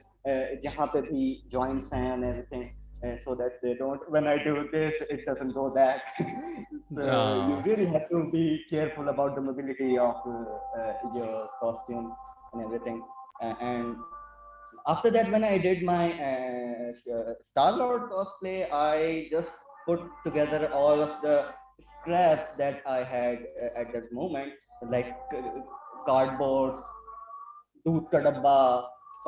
jahan pe bhi joints hain and everything. So that they don't, when I do this, it doesn't go that. So you
Ah.
really have to be careful about the mobility of your costume and everything. And after that, when I did my Star Lord cosplay, I just put together all of the scraps that I had at that moment, like cardboards, दूध का डब्बा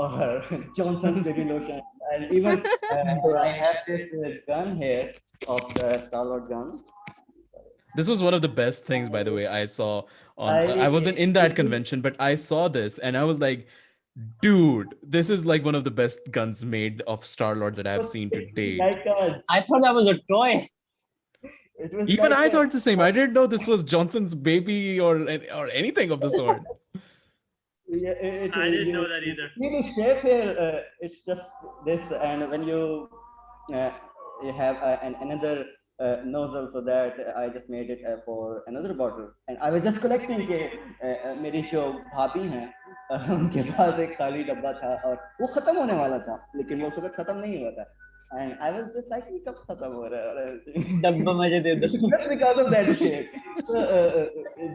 or Johnson's baby lotion, and even I have this gun here of the Star-Lord gun.
This was one of the best things, by the way, I saw on. I
I
wasn't in that convention, but I saw this and I was like, dude, this is like one of the best guns made of Star Lord that I've seen to
it's
date.
like a,
I thought that was a toy.
it was
Even
like
I
a,
thought the same. I didn't know this was Johnson's baby or anything of the sort.
yeah,
I didn't know
you
that either.
see the shape here. It's just this, and when uh, you have another nozzle for that, I just made it for another bottle, and I was just collecting के मेरी जो भाभी हैं उनके पास एक खाली डब्बा था और वो खत्म होने वाला था लेकिन वो उस वक्त खत्म नहीं हुआ था and I was just like ये कब खत्म हो रहा है और everything.
डब्बा मुझे दे दो.
Just because of that shape. So,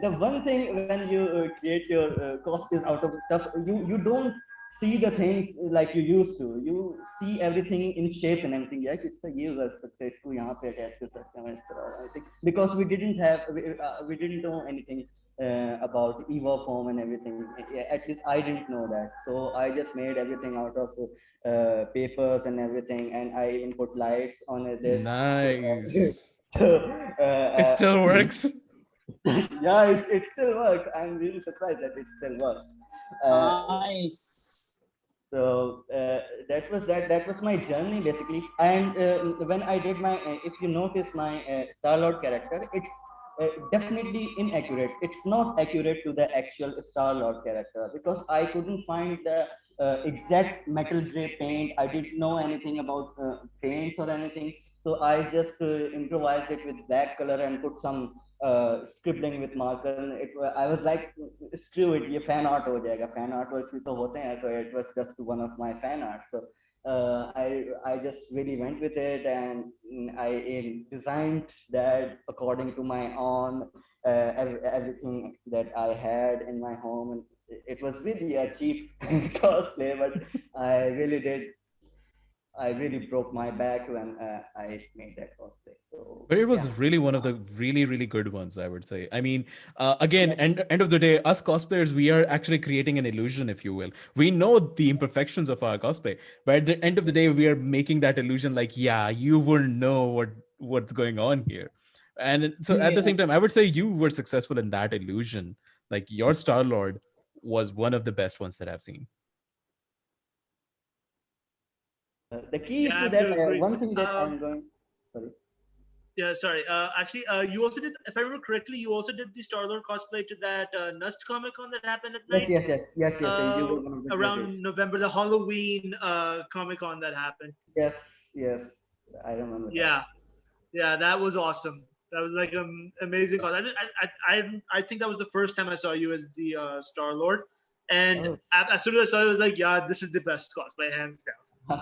the one thing when you create your costumes out of stuff, you don't see the things like you used to. You see everything in shape and everything. Yeah, इसका ये कर सकते हैं, इसको यहाँ पे attach कर सकते हैं इस तरह. I think because we didn't know anything about Evo form and everything. At least I didn't know that. So I just made everything out of papers and everything, and I even put lights on this.
Nice.
So,
It still works.
yeah, it still works. I'm really surprised that it still works.
Nice.
So that was my journey basically. And when I did my, if you notice my Star Lord character, it's definitely inaccurate. It's not accurate to the actual Star Lord character because I couldn't find the exact metal gray paint. I didn't know anything about paints or anything. So I just improvised it with black color and put some scribbling with marker. I was like, screw it, ये fan art हो जाएगा. Fan art भी तो होते हैं. So it was just one of my fan art. So I just really went with it and I designed that according to my own everything that I had in my home, and it was really a cheap cosplay, but I really did. I really broke my back when I made that cosplay. So
But it
yeah.
was really one of the really good ones, I would say. I mean, again, end of the day, us cosplayers, we are actually creating an illusion, if you will. We know the imperfections of our cosplay, but at the end of the day, we are making that illusion like, yeah, you wouldn't know what's going on here. And so at the
Yeah.
same time, I would say you were successful in that illusion. Like your Star Lord was one of the best ones that I've seen.
The key
Yeah,
is
I
to
have to
that
agree.
one thing that I'm going. Sorry.
Yeah, sorry. Actually, you also did, if I remember correctly, you also did the Star-Lord cosplay to that Nust Comic Con that happened at night
Yes. You were one of the judges.
around November, the Halloween Comic Con that happened.
Yes, yes, I remember that.
Yeah, yeah, that was awesome. That was like an amazing cause. I think that was the first time I saw you as the Star Lord. And
Oh.
as soon as I saw it, I was like, yeah, this is the best cosplay, hands down.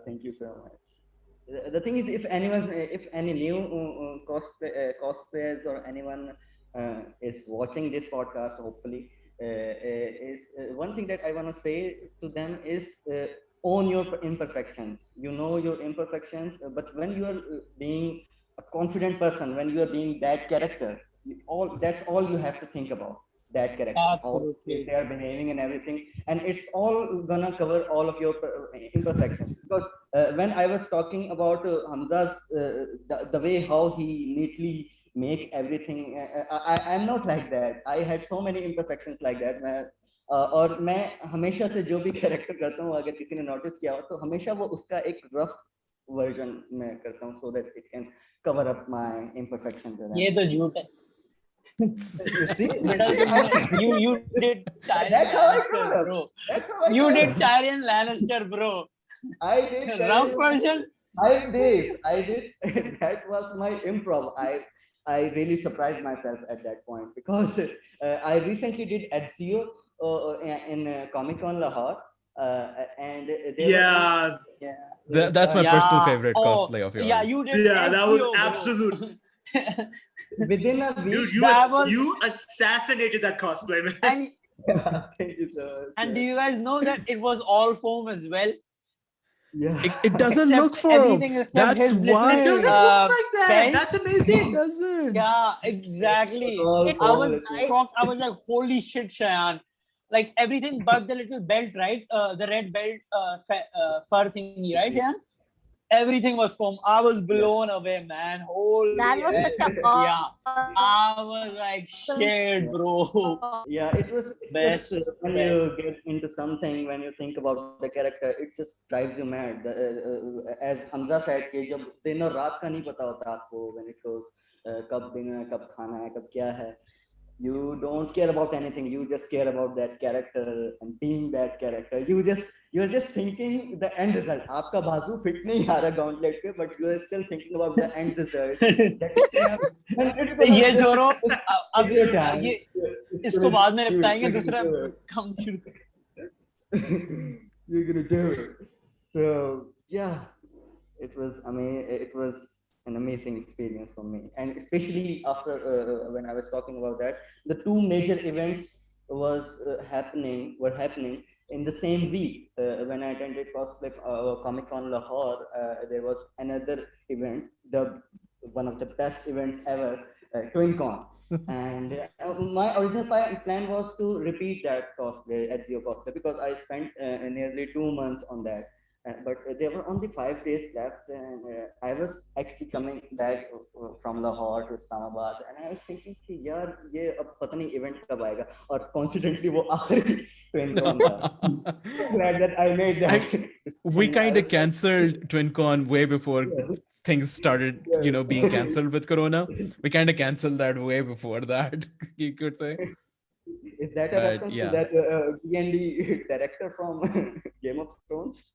Thank you so much. The thing is, if anyone, if any new cosplayers or anyone is watching this podcast, hopefully, is one thing that I want to say to them is own your imperfections. You know your imperfections, but when you are being a confident person, when you are being that character, all that's all you have to think about, that character, how
Absolutely.
they are behaving and everything, and it's all gonna cover all of your imperfections. Because when I was talking about Hamza's the way how he neatly make everything, I'm not like that. I had so many imperfections like that. और मैं हमेशा से जो भी character करता हूँ, अगर किसी ने नोटिस किया हो तो हमेशा वो उसका एक रफ वर्जन में करता हूँ, so that it can cover up my imperfections.
ये तो झूठ है.
See,
बेटा you did Tyrion
that's how I
Lannister,
cover
bro.
up. That's how I
You
cover
did
up.
Tyrion Lannister, bro.
I did
Rough version.
5 days. I did. That was my improv. I really surprised myself at that point, because I recently did Ezio in Comic Con Lahore, and they were on.
Yeah,
Yeah,
That's my
Yeah.
personal favorite
Oh,
cosplay of yours.
yeah, you did
yeah, that was
Ezio, bro.
absolute.
within a week.
Dude,
That was-
you assassinated that cosplay, man.
And
Thank you so much.
and do you guys know that it was all foam as well?
Yeah.
It doesn't
Except
look foam.
everything except
That's
his little-
why.
It doesn't look like that.
belt.
That's
It
amazing.
doesn't.
Yeah, exactly.
All
It
I
foam,
was
it's-
shocked. I was like, holy shit, Shayan. Like everything but the little belt, right? The red belt fur thingy, right, Shayan? Everything was foam. I was blown away, man. Holy
That was
hell.
such a
Yeah. I was like, shit, bro.
Yeah, it was
Best,
just when
best.
you get into something, when you think about the character, it just drives you mad. As Hamza said, कि जब दिन और रात का नहीं पता होता आपको, when it goes कब दिन है, कब खाना है, कब क्या है. You don't care about anything. You just care about that character and being that character. You're just thinking the end result. आपका बाजू fit नहीं आ रहा gauntlet पे, but you are still thinking about the end result.
ये छोड़ो अब
Take your time.
ये इसको बाद में निपटाएंगे दूसरा काम शुरू
You're gonna do it. So yeah, it was an amazing experience for me, and especially after when I was talking about that, the two major events were happening in the same week. When I attended Cosplay Comic Con Lahore, there was another event, the one of the best events ever, TwinCon. And my original plan was to repeat that cosplay at Geo Cosplay, because I spent nearly 2 months on that. But there were only 5 days left, and I was actually coming back from Lahore to Islamabad, and I was thinking कि यार ये अब पता नहीं event कब आएगा, और coincidentally वो आखिरी TwinCon था. So glad that I made that.
We kind of canceled TwinCon way before things started, being canceled with Corona. We kind of canceled that way before that, you could say.
Is that a
But,
reference
yeah.
to that D&D director from Game of Thrones?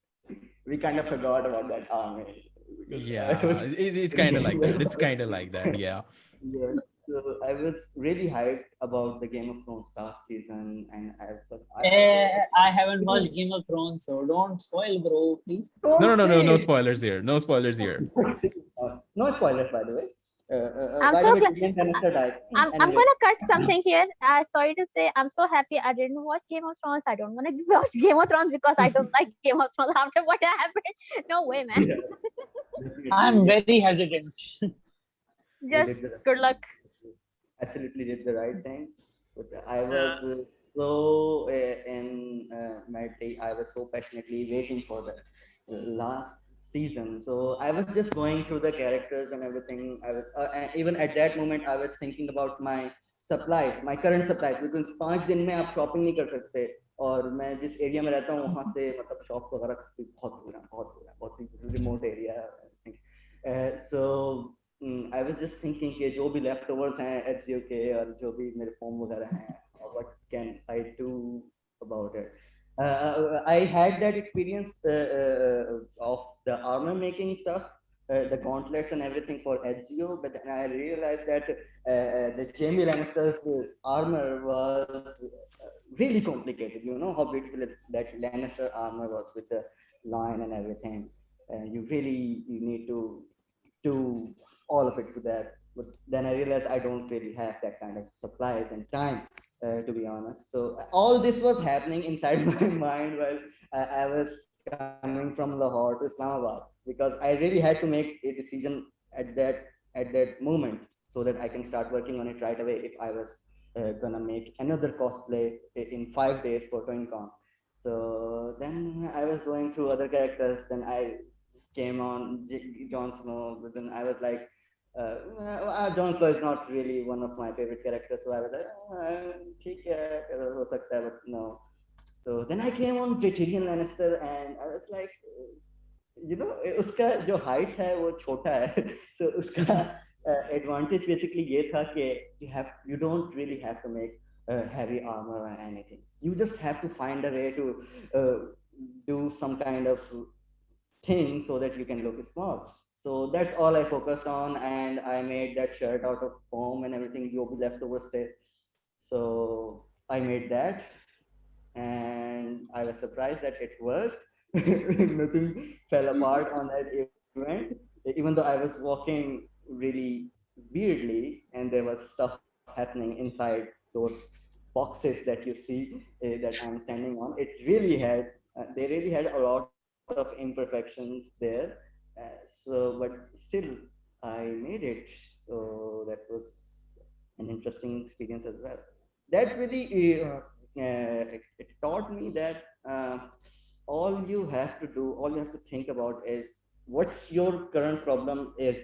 We kind of forgot about that army.
Yeah, it's kind of like that. It's kind of like that, yeah.
Yeah. So I was really hyped about the Game of Thrones last season, and
I haven't watched Game of Thrones, so don't spoil, bro, please.
No spoilers here. No spoilers here.
No spoilers, by the way.
I'm
by
so
the way,
glad-
Tyrion Lannister died.
I'm
Anyway.
gonna cut something here. Sorry to say, I'm so happy I didn't watch Game of Thrones. I don't want to watch Game of Thrones because I don't like Game of Thrones after what happened. No way, man.
Yeah. Definitely.
I'm very hesitant.
Just good luck.
Absolutely did the right thing. But I was so I was so passionately waiting for the last season. So I was just going through the characters and everything. I was and even at that moment I was thinking about my supplies, my current supplies, because 5 दिन में आप shopping नहीं कर सकते, और मैं जिस area में रहता हूँ वहाँ से मतलब shops वगैरह बहुत remote area. So I was just thinking कि जो भी leftovers हैं HGO के और जो भी मेरे form वगैरह हैं, what can I do about it? I had that experience of the armor making stuff, the gauntlets and everything for HGO, but then I realized that the Jaime Lannister's armor was really complicated. You know how beautiful that Lannister armor was with the lion and everything, and you need to do all of it to that. But then I realized I don't really have that kind of supplies and time, to be honest. So all this was happening inside my mind while I was coming from Lahore to Islamabad, because I really had to make a decision at that moment so that I can start working on it right away if I was gonna make another cosplay in 5 days for TwinCon. So then I was going through other characters. Then I came on Jon Snow, but then I was like, Jon Snow is not really one of my favorite characters. So I was like, ठीक है, हो सकता है, but no. So then I came on Tyrion Lannister, and I was like, उसका जो height है वो छोटा है. So उसका advantage basically ये था कि you don't really have to make heavy armor or anything. You just have to find a way to uh, do some kind of thing so that you can look small. So that's all I focused on, and I made that shirt out of foam and everything. जो भी leftovers थे. So I made that, and I was surprised that it worked. Nothing fell apart on that event, even though I was walking really weirdly, and there was stuff happening inside those boxes that you see that I'm standing on. They really had a lot of imperfections there. But still, I made it. So that was an interesting experience as well. That really it taught me that all you have to think about is what's your current problem is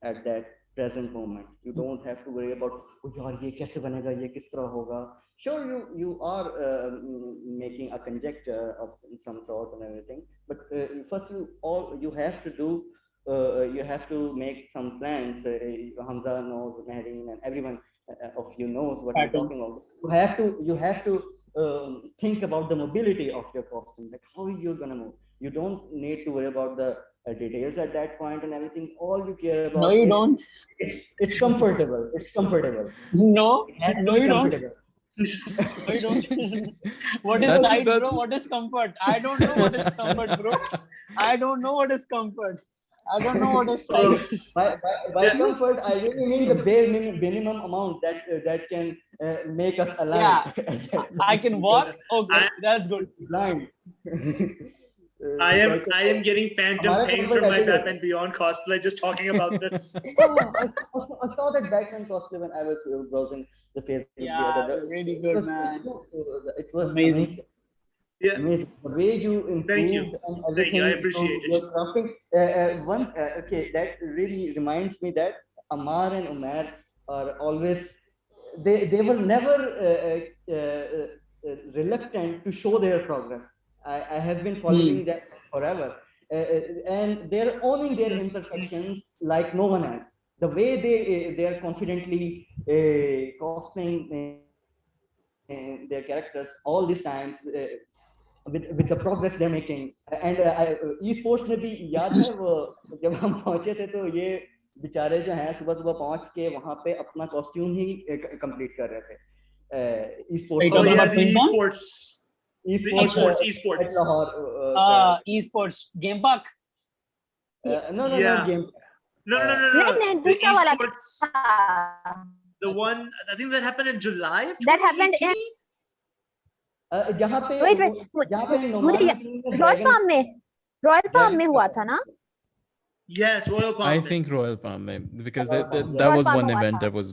at that present moment. You don't have to worry about, oh yaar, ye kaise banega, ye kis tarah hoga. Sure, you are making a conjecture of some sort and everything, but first you have to do. You have to make some plans. Hamza knows, Mehreen, and everyone of you knows what I'm talking
Patterns.
about. You have to think about the mobility of your costume, like how you're gonna move. You don't need to worry about the details at that point and everything. All you care
No,
about
you
is
don't.
it's comfortable. It's comfortable.
No,
It has to
no,
be
you don't.
comfortable.
No, you don't. What is
That's
sight,
that.
bro? What is comfort? I don't know what is comfort, bro. I don't know what is comfort. I don't know what is
Oh,
sight.
By
yeah.
comfort, I really mean the minimum amount that can make us alive.
Yeah, I can walk.
I,
Okay, that's good.
Blind.
I am getting phantom
हमारा
pains
comfort
from my
ऐसे ही होता है.
Batman Beyond cosplay just talking about this.
Oh, I saw that Batman cosplay when I was browsing the Facebook the other
Yeah,
day.
really
It
good,
was,
man.
it
It's
was
amazing.
amazing.
Yeah,
Amazing. The way you
thank you,
improved and
thank you. I
everything,
appreciate
your
it.
crafting. Okay, that really reminds me that Amar and Umair are always, they were never reluctant to show their progress. I have been following them forever. And they're owning their imperfections like no one else. The way they are confidently cosplaying their characters all these times, with the progress they're making. And e-sports में भी याद है वो जब हम पहुंचे थे तो ये बेचारे जो हैं सुबह सुबह पहुंच के वहां पे अपना कॉस्ट्यूम ही कंप्लीट कर रहे थे.
Are you
E-sports
Oh
talking
yeah,
about
the
ping pong?
esports, the
e-sports
Okay.
at
esports.
Lahore.
Esports game park.
No,
Yeah.
not game.
No, no, no, no,
नहीं
no.
नहीं
The
दूसरा वाला
esports,
था.
the one I think that happened in July of
That happened in
2018.
जहाँ पे
wait
जहाँ पे
मुझे
नोमान टीम ने
रॉयल
ड्रैगन
फार्म में हुआ था ना.
Yes, Royal
I
Palm.
think Royal Palm, because
Royal Palm,
that
royal
was
farm
one
में हुआ
event
था.
that was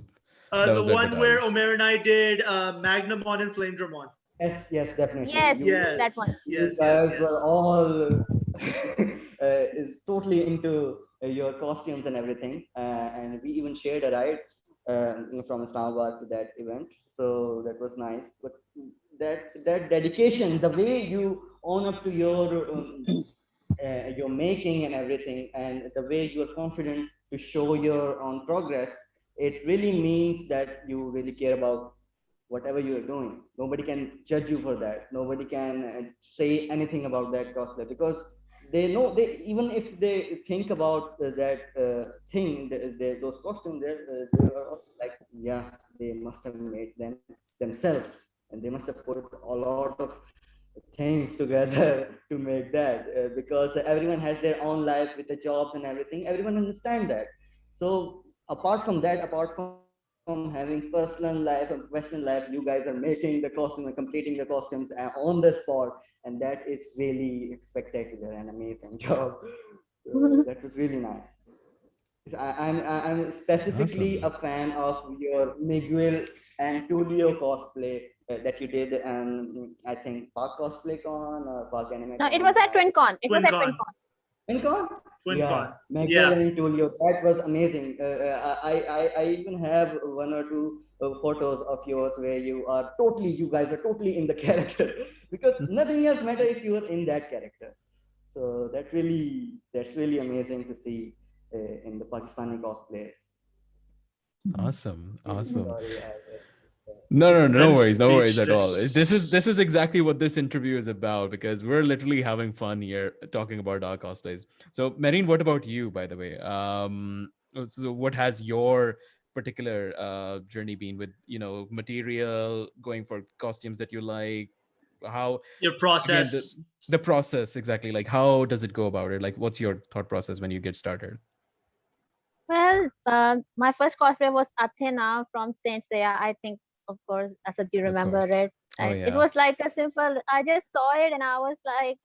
The one where
advertised.
Omer and I did Magnamon and Flame Dramon.
Yes, definitely.
Yes, that one.
Yes,
You
yes, yes,
guys
yes.
were all is totally into your costumes and everything, and we even shared a ride from Islamabad to that event. So that was nice. But that dedication, the way you own up to your making and everything, and the way you are confident to show your own progress, it really means that you really care about whatever you are doing. Nobody can judge you for that. Nobody can say anything about that cosplay, because they know, they even if they think about that thing, those costumes, they are like, yeah, they must have made them themselves. and they must have put a lot of things together to make that, because everyone has their own life with the jobs and everything. Everyone understand that. So apart from that, apart from having personal life and professional life, you guys are making the costume and completing the costumes on the spot, and that is really spectacular and amazing job. So that was really nice. I'm specifically a
Awesome.
fan of your Miguel and Tulio cosplay that you did, I think Park Cosplay Con or Park Anime
No, it
Con.
was at TwinCon. It was at
TwinCon.
TwinCon.
Incon? Yeah,
TwinCon.
Miguel
Yeah.
and Tulio, that was amazing. I even have one or two photos of yours where you guys are totally in the character, because nothing else matter if you are in that character. So that's really amazing to see in the Pakistani cosplayers.
Awesome.
Really
Awesome.
sorry.
No, no, no
I'm
worries, no worries at all. This is
speechless.
exactly what this interview is about because we're literally having fun here talking about our cosplays. So, Mehreen, what about you, by the way? So what has your particular journey been with material, going for costumes that you like? How
Your
again
process.
the process exactly? Like, how does it go about it? Like, what's your thought process when you get started?
Well, my first cosplay was Athena from Saint Seiya. I think, of course, as you
Of
remember
course.
it.
Oh
Right? It
yeah.
was like a simple. I just saw it and I was like,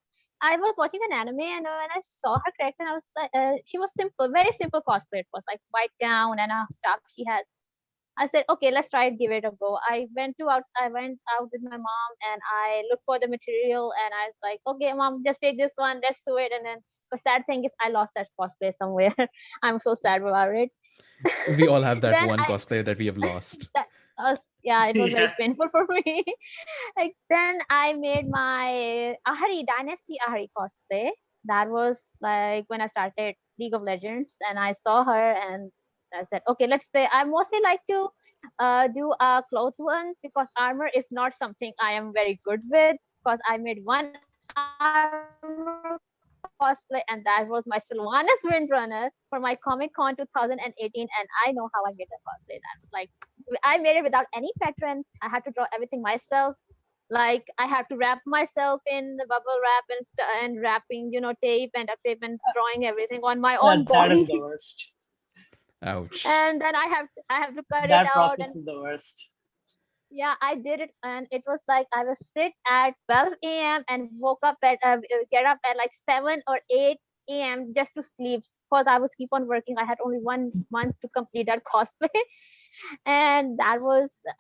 I was watching an anime and when I saw her character, I was like, she was simple, very simple cosplay. It was like white gown and stuff she had. I said, okay, let's try it, give it a go. I went out with my mom and I looked for the material and I was like, okay, mom, just take this one, let's sew it. And then the sad thing is I lost that cosplay somewhere. I'm so sad about it.
We all have that
then
one
I
cosplay that we have lost.
that yeah, it was very
Yeah.
painful for me. Like then I made my Ahri Dynasty Ahri cosplay. That was like when I started League of Legends, and I saw her and I said, okay, let's play. I mostly like to do a cloth one because armor is not something I am very good with. Because I made one armor cosplay, and that was my Sylvanas Windrunner for my Comic Con 2018, and I know how I made that cosplay. That was like I made it without any pattern. I had to draw everything myself. Like I have to wrap myself in the bubble wrap and wrapping, tape and duct tape and drawing everything on my own
That is the
body.
worst.
Ouch.
And then I have to cut it
That
out.
process
And
is the worst.
yeah, I did it, and it was like I was sit at 12 a.m. and woke up at get up at like 7 or 8 a.m. just to sleep because I was keep on working. I had only 1 month to complete that cosplay, and that was the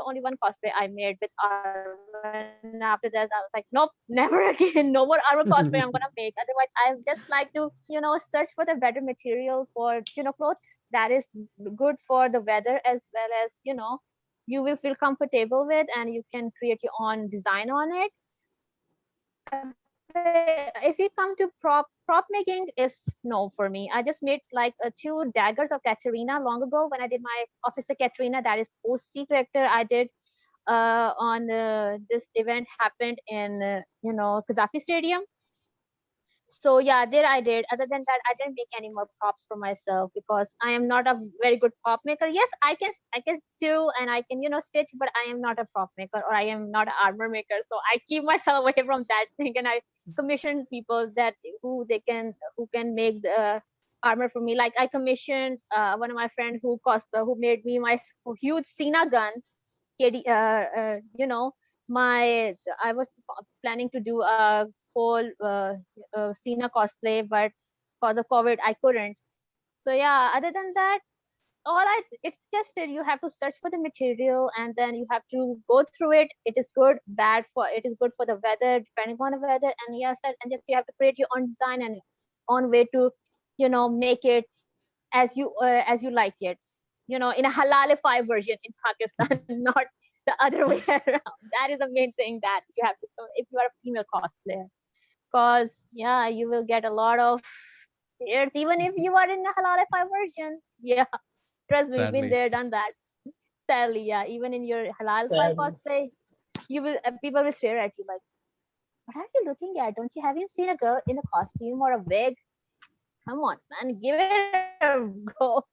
only one cosplay I made with armor. And after that, I was like, nope, never again. No more armor cosplay I'm gonna make. Otherwise, I just like to search for the better material for clothes that is good for the weather as well as you will feel comfortable with, and you can create your own design on it. If you come to prop making is no for me. I just made like two daggers of Katerina long ago when I did my Officer Katerina. That is OC character I did on this event happened in Kazafi Stadium. So yeah, there I did. Other than that, I didn't make any more props for myself because I am not a very good prop maker. Yes, I can sew and I can stitch, but I am not a prop maker or I am not an armor maker. So I keep myself away from that thing, and I commission people that who can make the armor for me. Like I commissioned one of my friend who made me my huge Cena gun. KD, my I was planning to do a whole Cena cosplay, but because of COVID, I couldn't. So yeah, other than that, it's just that you have to search for the material and then you have to go through it. It is good for the weather, depending on the weather, and yes, and just you have to create your own design and own way to, make it as you like it, in a halalified version in Pakistan, not the other way around. That is the main thing that you have to if you are a female cosplayer, because yeah, you will get a lot of stares even if you are in a halalified version. Yeah, trust me, been
Sadly.
there, done that. Sadly, yeah, even in your halalified
Sadly.
cosplay, you will people will stare at you like, what are you looking at? Don't you have you seen a girl in a costume or a wig? Come on, man, give it a go.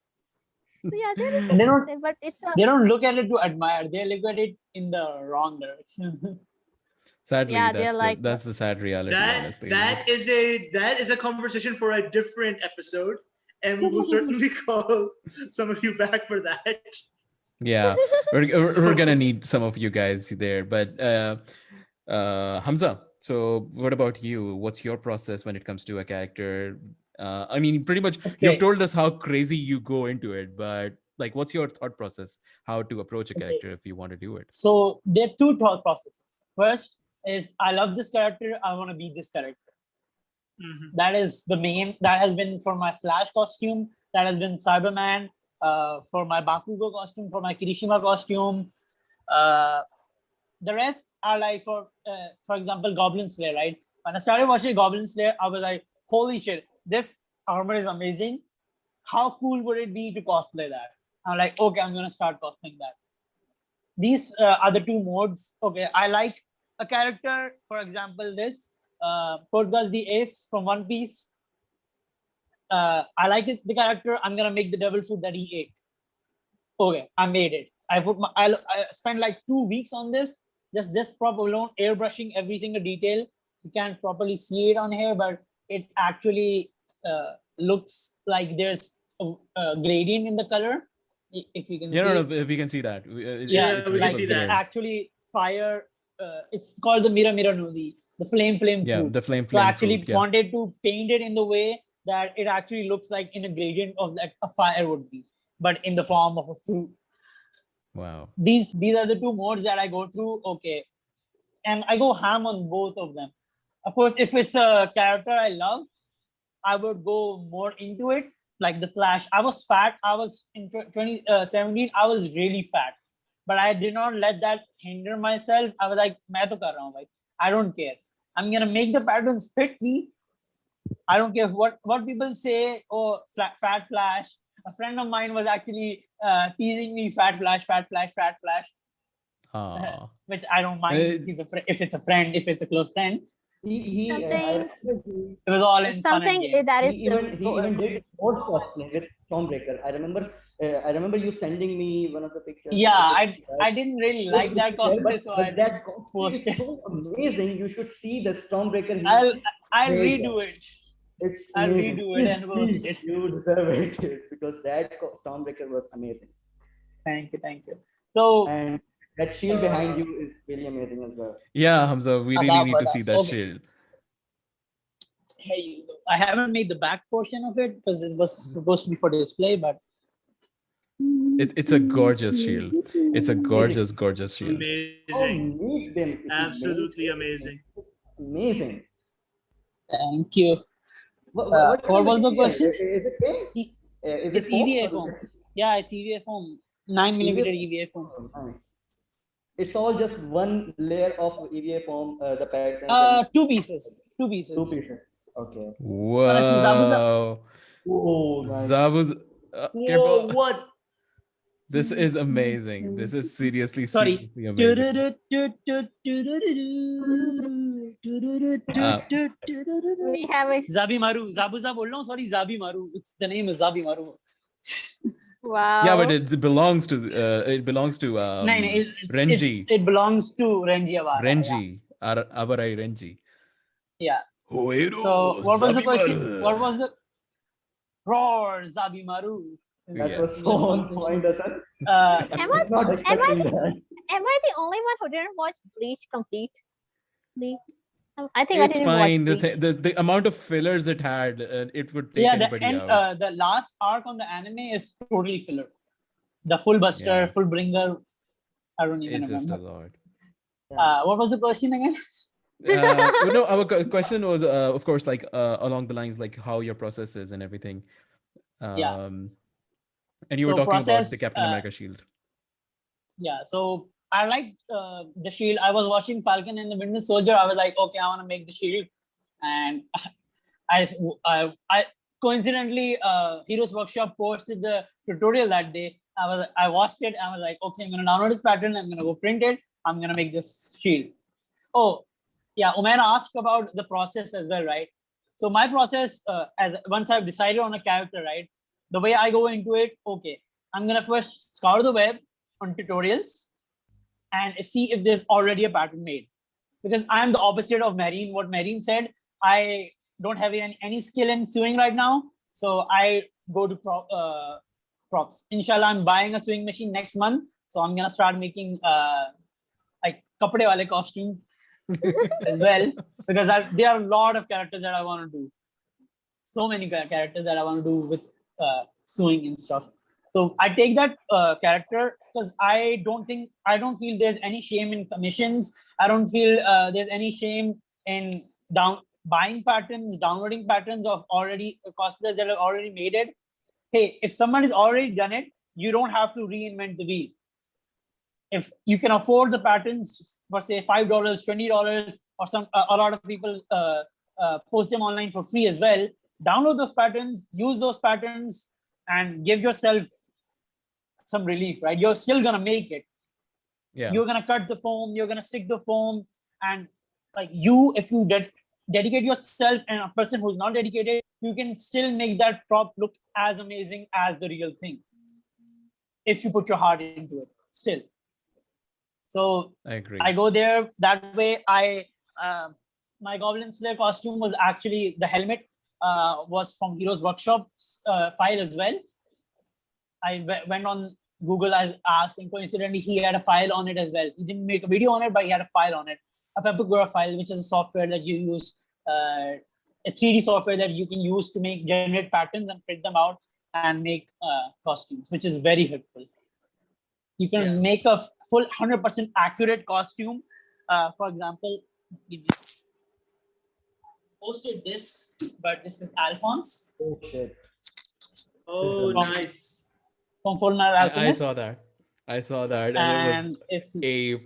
So yeah, there is
And
but it's a
they don't look at it to admire. They look at it in the wrong direction.
Sadly,
yeah, they're like
that's the sad reality, honestly.
That is a conversation for a different episode, and we will certainly call some of you back for that.
Yeah, we're
So-
gonna need some of you guys there. But Hamza, so what about you? What's your process when it comes to a character? I mean, pretty much you've
Okay.
told us how crazy you go into it, but like, what's your thought process? How to approach a
Okay.
character if you want to do it?
So there are two thought processes. First is I love this character. I want to be this character.
Mhm.
That is the main. That has been for my Flash costume. That has been Cyberman. For my Bakugo costume. For my Kirishima costume. The rest are like for example, Goblin Slayer. Right. When I started watching Goblin Slayer, I was like, holy shit, this armor is amazing. How cool would it be to cosplay that? I'm like, okay, I'm gonna start cosplaying that. These are the two modes. Okay, I like a character, for example, this Portgas the Ace from One Piece. I like it, the character. I'm gonna make the devil food that he ate. Okay, I made it. I spent like 2 weeks on this. Just this prop alone, airbrushing every single detail. You can't properly see it on here, but it actually looks like there's a gradient in the color. If you can
Yeah,
see
no,
it.
no, if we can see that.
Yeah,
we can
like
see
it's
that.
actually fire. It's called the Mira no, the flame
Yeah,
fruit.
the flame
So I actually
fruit, yeah.
wanted to paint it in the way that it actually looks like in a gradient of that a fire would be, but in the form of a fruit.
Wow.
These are the two modes that I go through. Okay, and I go ham on both of them. Of course, if it's a character I love, I would go more into it. Like the Flash, I was fat. I was in 2017. I was really fat, but I did not let that hinder myself. I was like, "मैं तो कर रहा हूँ, like I don't care. I'm gonna make the patterns fit me. I don't care what people say. Oh, fat Flash. A friend of mine was actually teasing me, fat Flash, fat Flash, fat Flash,
Aw.
which I don't mind. If it's a friend, if it's a close friend,
I
something
remember
it was all in fun and
something
games.
that is
he even did sports cosplay with Stormbreaker. I remember you sending me one of the pictures.
Yeah, I didn't really like that cosplay, so I
but that cosplay
posted.
is so amazing. You should see the Stormbreaker.
I'll
made
redo
there.
it.
It's
I'll
amazing.
redo it and
Please,
post it.
you deserve it because that Stormbreaker was amazing.
Thank you. So
And that shield behind you is really amazing as well.
Yeah, Hamza, we really need to see that
Okay.
shield.
Here you go. I haven't made the back portion of it because it was supposed to be for display, but
It's a gorgeous shield. It's a gorgeous shield.
Amazing.
Meet them.
Absolutely amazing.
Amazing.
thank you.
What
was the
material?
question?
Is it foam? Is
It's
it foam
EVA
or
foam.
is it-
Yeah, it's EVA foam. 9mm EVA foam.
Oh, nice. It's all just one layer of EVA foam. The pattern.
Two pieces.
Two pieces. Okay.
Wow.
Oh, nice.
Zabuz.
Whoa,
Careful.
what?
This is amazing. This is seriously,
Sorry.
seriously amazing.
we have a
Zabi Maru. Zabuza bol raha hu. Sorry, Zabi Maru. It's the name is Zabi Maru.
wow.
Yeah, but it belongs to
No,
Renji.
it belongs to Renji Awara.
Renji. Abarai Renji.
Yeah.
Hoero,
So what was the
Zabimaru.
question? What was the roar Zabi Maru?
That
Yeah.
was so on point, Hassan.
Am I
Not expecting that.
am I the only one who didn't watch Bleach completely? I think I
It's
didn't
fine.
watch Bleach.
The amount of fillers it had, it would take
Yeah,
anybody out.
the last arc on the anime is totally filler. The full buster,
Yeah.
full bringer. I don't even
It's just a
remember.
lot.
What was the question again?
No, our question was, of course, like along the lines like how your process is and everything.
Yeah.
And you were
So
talking about the
process,
Captain America shield.
Yeah, so I like the shield. I was watching Falcon and the Winter Soldier. I was like, okay, I want to make the shield, and I coincidentally Heroes Workshop posted the tutorial that day. I watched it. I was like, okay, I'm gonna download this pattern. I'm gonna go print it. I'm gonna make this shield. Oh, yeah. Umair asked about the process as well, right? So my process, as once I've decided on a character, right, the way I go into it, okay, I'm gonna first scour the web on tutorials and see if there's already a pattern made. Because I'm the opposite of Mehreen. What Mehreen said, I don't have any skill in sewing right now, so I go to props. Inshallah, I'm buying a sewing machine next month, so I'm gonna start making like kapde wale costumes as well, because there are a lot of characters that I want to do. So many characters that I want to do with sewing and stuff. So I take that character because I don't feel there's any shame in commissions. I don't feel there's any shame in buying patterns, downloading patterns of already cosplayers that have already made it. Hey, if someone has already done it, you don't have to reinvent the wheel. If you can afford the patterns for say $5, $20, or a lot of people post them online for free as well. Download those patterns, use those patterns, and give yourself some relief, right? You're still gonna make it.
Yeah.
You're gonna cut the foam, you're gonna stick the foam, and like if you dedicate yourself, and a person who's not dedicated, you can still make that prop look as amazing as the real thing if you put your heart into it still. So
I agree.
I go there that way. My Goblin Slayer costume was actually, the helmet was from Heroes Workshop's file as well. I went on Google, I asked, and coincidentally he had a file on it as well. He didn't make a video on it, but he had a file on it, a Pepagura file, which is a software that you use, a 3D software that you can use to generate patterns and print them out and make costumes, which is very helpful. You can make a full 100% accurate costume. For example, posted this, but this is Alphonse.
Oh, shit.
Oh, nice.
From Full Metal Alchemist.
I saw that, and it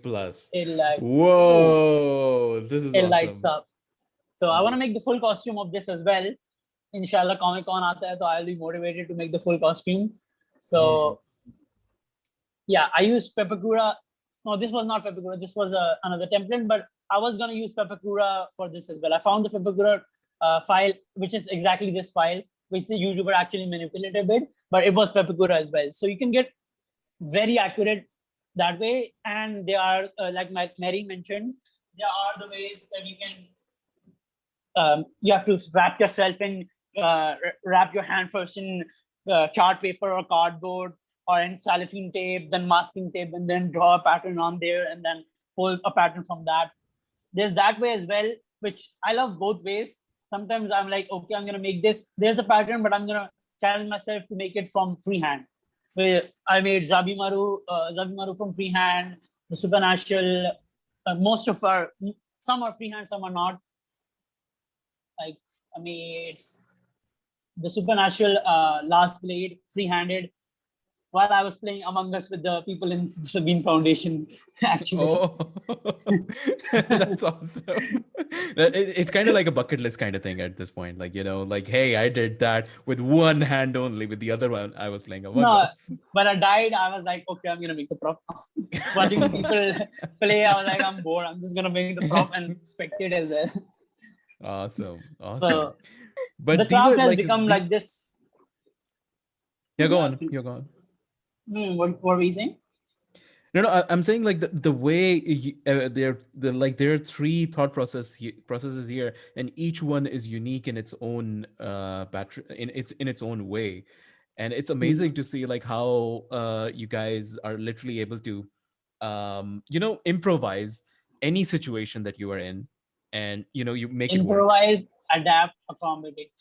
was A+.
It lights.
Whoa, this is awesome.
Lights up. So I want to make the full costume of this as well. Inshallah, Comic Con aata hai, so I'll be motivated to make the full costume. So yeah, I used Pepagura. No, this was not Pepagura. This was another template, but I was going to use Pepagura for this as well. I found the Pepagura file, which is exactly this file, which the YouTuber actually manipulated a bit, but it was Pepagura as well. So you can get very accurate that way. And there are, like Mary mentioned, there are the ways that you can, you have to wrap yourself in, wrap your hand first in chart paper or cardboard, or in cellophane tape, then masking tape, and then draw a pattern on there, and then pull a pattern from that. There's that way as well, which I love both ways. Sometimes I'm like, okay, I'm gonna make this. There's a pattern, but I'm gonna challenge myself to make it from freehand. Where I made Zabimaru from freehand, the Supernatural. Some are freehand, some are not. Like I made the Supernatural Last Blade freehanded, while I was playing Among Us with the people in the Sabeen Foundation, actually.
Oh, that's awesome. It's kind of like a bucket list kind of thing at this point. Like, like, hey, I did that with one hand only. With the other one, I was playing Among Us.
When I died, I was like, okay, I'm going to make the prop. Watching people play, I was like, I'm bored. I'm just going to make the prop and spectate as well.
Awesome.
So,
but
the craft has become like this.
Yeah, go on. You're gone.
What were we saying?
No, I'm saying like the way there are three thought processes here, and each one is unique in its own in its own way, and it's amazing to see like how you guys are literally able to improvise any situation that you are in, and you make
improvise, adapt, accommodate.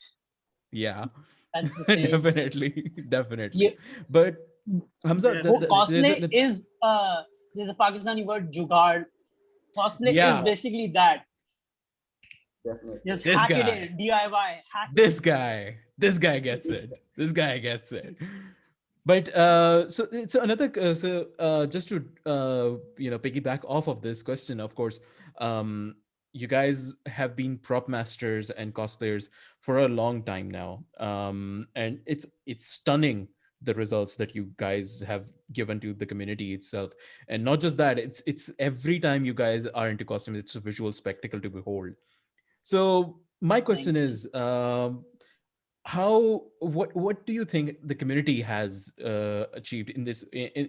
Yeah,
that's the same.
definitely. But Hamza,
cosplay is there's a Pakistani word jugaad. Cosplay is basically that.
Definitely.
Just hack it in, DIY.
This guy gets it. This guy gets it. But so another just to piggyback off of this question, of course, you guys have been prop masters and cosplayers for a long time now, and it's stunning the results that you guys have given to the community itself. And not just that, it's every time you guys are into costumes, it's a visual spectacle to behold. So my question is, what do you think the community has achieved in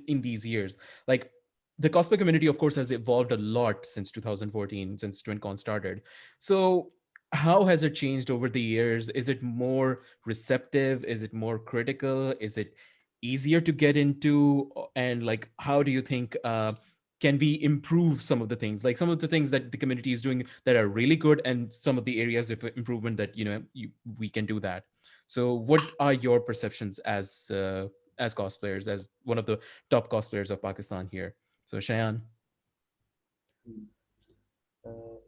in these years? Like, the cosplay community, of course, has evolved a lot since 2014, since TwinCon started. So how has it changed over the years? Is it more receptive? Is it more critical? Is it easier to get into? And like, how do you think can we improve some of the things, like some of the things that the community is doing that are really good, and some of the areas of improvement that we can do that? So what are your perceptions as cosplayers, as one of the top cosplayers of Pakistan here? So Shayan.
Mm.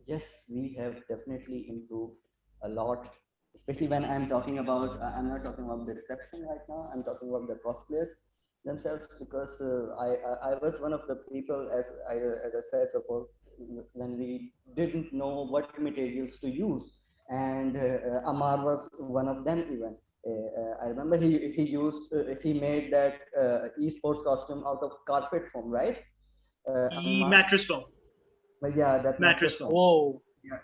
Yes, we have definitely improved a lot, especially when I'm talking about, I'm not talking about the reception right now, I'm talking about the cosplayers themselves, because I was one of the people, as I said before, when we didn't know what materials to use. And Amar was one of them even. I remember he made that esports costume out of carpet foam, right? Amar?
Mattress foam.
But yeah, that
Mattress
mattress
foam.
foam.
Whoa.
Yeah,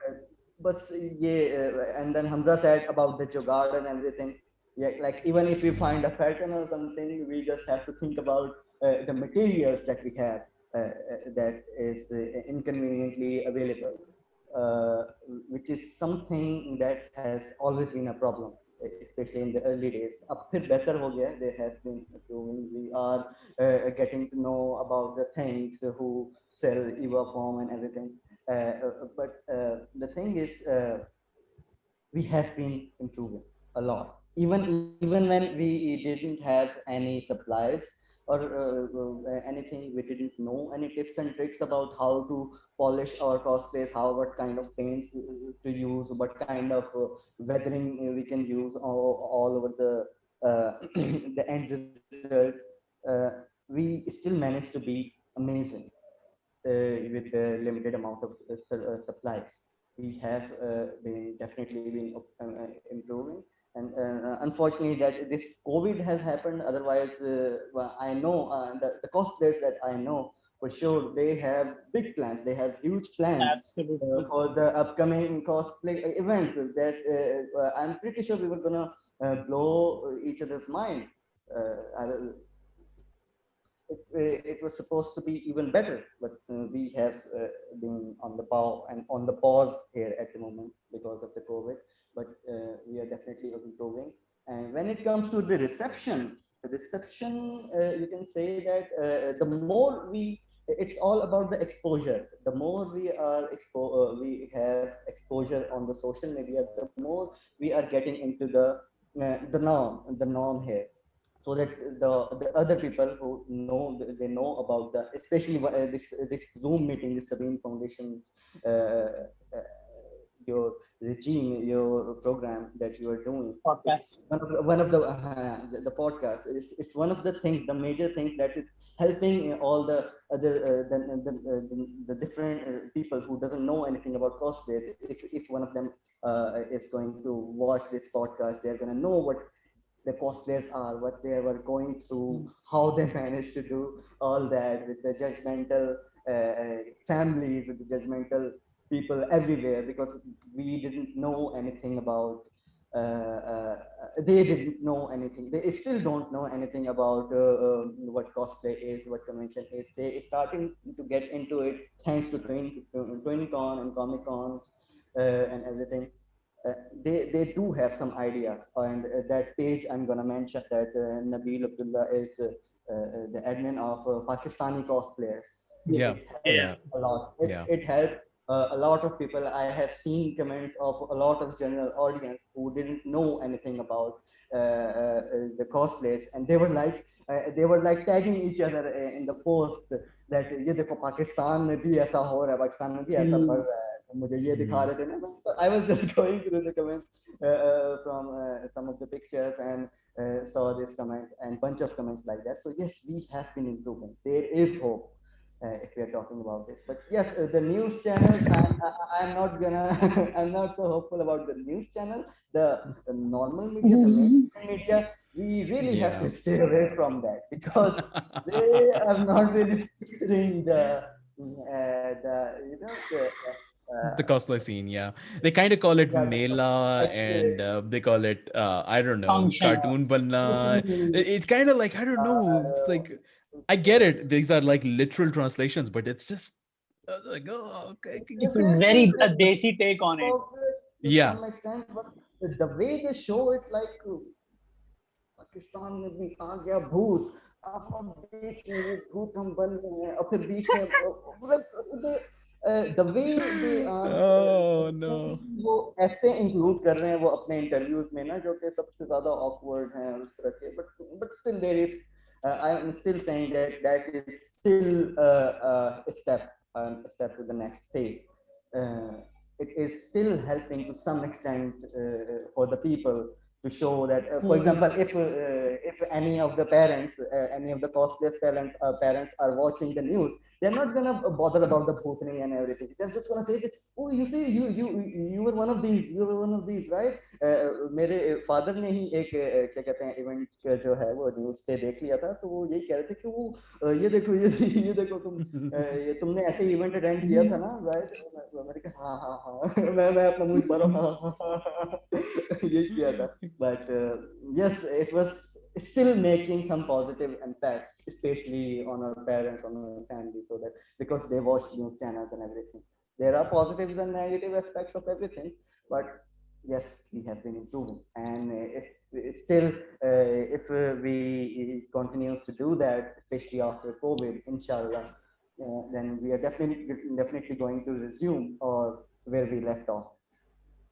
but yeah, and then Hamza said about the jugaad and everything. Yeah, like even if we find a pattern or something, we just have to think about the materials that we have that is inconveniently available, uh, which is something that has always been a problem, especially in the early days. Ab phir better ho gaya, they have been improving. We are getting to know about the things who sell EVA form and everything. But the thing is, we have been improving a lot. Even when we didn't have any supplies or anything, we didn't know any tips and tricks about how to polish our cosplays, how what kind of paints to use, what kind of weathering we can use all over the end result. Uh, we still managed to be amazing with the limited amount of supplies. We have been definitely been improving, and unfortunately that this COVID has happened. Otherwise, well, I know the cosplayers that I know for sure, they have big plans. They have huge plans
Absolutely.
for the upcoming cosplay events. That I'm pretty sure we were gonna blow each other's mind. It was supposed to be even better, but we have been on the pause here at the moment because of the COVID. But we are definitely improving. And when it comes to the reception, you can say that the more it's all about the exposure. The more we have exposure on the social media, the more we are getting into the norm here, so that the other people who know, they know about the, especially this Zoom meeting, this Sabeen Foundation, uh, uh, your regime, your program that you are doing. It's
Podcast.
one of the podcast. It's one of the things, the major things that is helping all the other the different people who doesn't know anything about cosplay. If one of them is going to watch this podcast, they're going to know what the cosplayers are, what they were going through, how they managed to do all that with the judgmental families, with the judgmental people everywhere, because we didn't know anything about. They didn't know anything. They still don't know anything about what cosplay is, what convention is. They starting to get into it thanks to 20Con and Comic Cons and everything. uh, they do have some ideas, and that page I'm gonna mention that Nabil Abdullah is the admin of Pakistani cosplayers.
Yeah,
It helped
yeah,
a lot.
yeah.
It helped a lot of people. I have seen comments of a lot of general audience who didn't know anything about the cosplays, and they were like tagging each other in the posts that ये देखो पाकिस्तान में भी ऐसा हो रहा है, पाकिस्तान में भी ऐसा बढ़
Hmm.
रहा है, तो मुझे ये दिखा
Mhm.
रहे थे ना. I was just going through the comments from some of the pictures, and saw this comment and bunch of comments like that. So yes, we have been improving. There is hope if we are talking about it. But yes, the news channels, I'm not gonna, I'm not so hopeful about the news channel. The normal media, the mainstream media, we really have
Yeah.
to stay away from that, because they are not really featuring the
The cosplay scene, yeah. They kind of call it
Yeah,
Mela,
like,
and they call it, I don't know,
Function.
cartoon banna. It's kind of like, I don't know. It's like, I get it. These are like literal translations, but it's just, I was like, oh, okay. You
It's a
could,
definitely
very a
the
desi take on it.
progress to
yeah.
some extent, but the way they show it, like Pakistan में भी आ गया भूत, अब देखें ये भूत हम बन रहे हैं, और फिर बीच में मतलब the way they are
Oh, no.
वो ऐसे इंक्लूड कर रहे हैं वो अपने इंटरव्यूज में ना, जो कि सबसे ज्यादा awkward हैं उस तरह के, but still there is I am still saying that that is still a step to the next phase. It is still helping to some extent for the people to show that, for example, if any of the parents, any of the cosplay parents are watching the news, they're not gonna bother about the bhutani and everything. They're just gonna say that, oh, you see, you were one of these, you were one of these, right? मेरे father ने ही एक क्या कहते हैं event जो है वो news पे देख लिया था, तो वो यही कह रहे थे कि वो ये देखो तुम ये तुमने ऐसे इवेंट अटेंड किया था ना, राइट? मैंने कहा हाँ हाँ हाँ मैं अपना मुंह पर यही किया था, but yes, it was still making some positive impact, especially on our parents, on our family, so that because they watch news channels and everything. There are positives and negative aspects of everything, but yes, we have been improving, and if still if we continues to do that, especially after COVID, inshallah, then we are definitely going to resume or where we left off.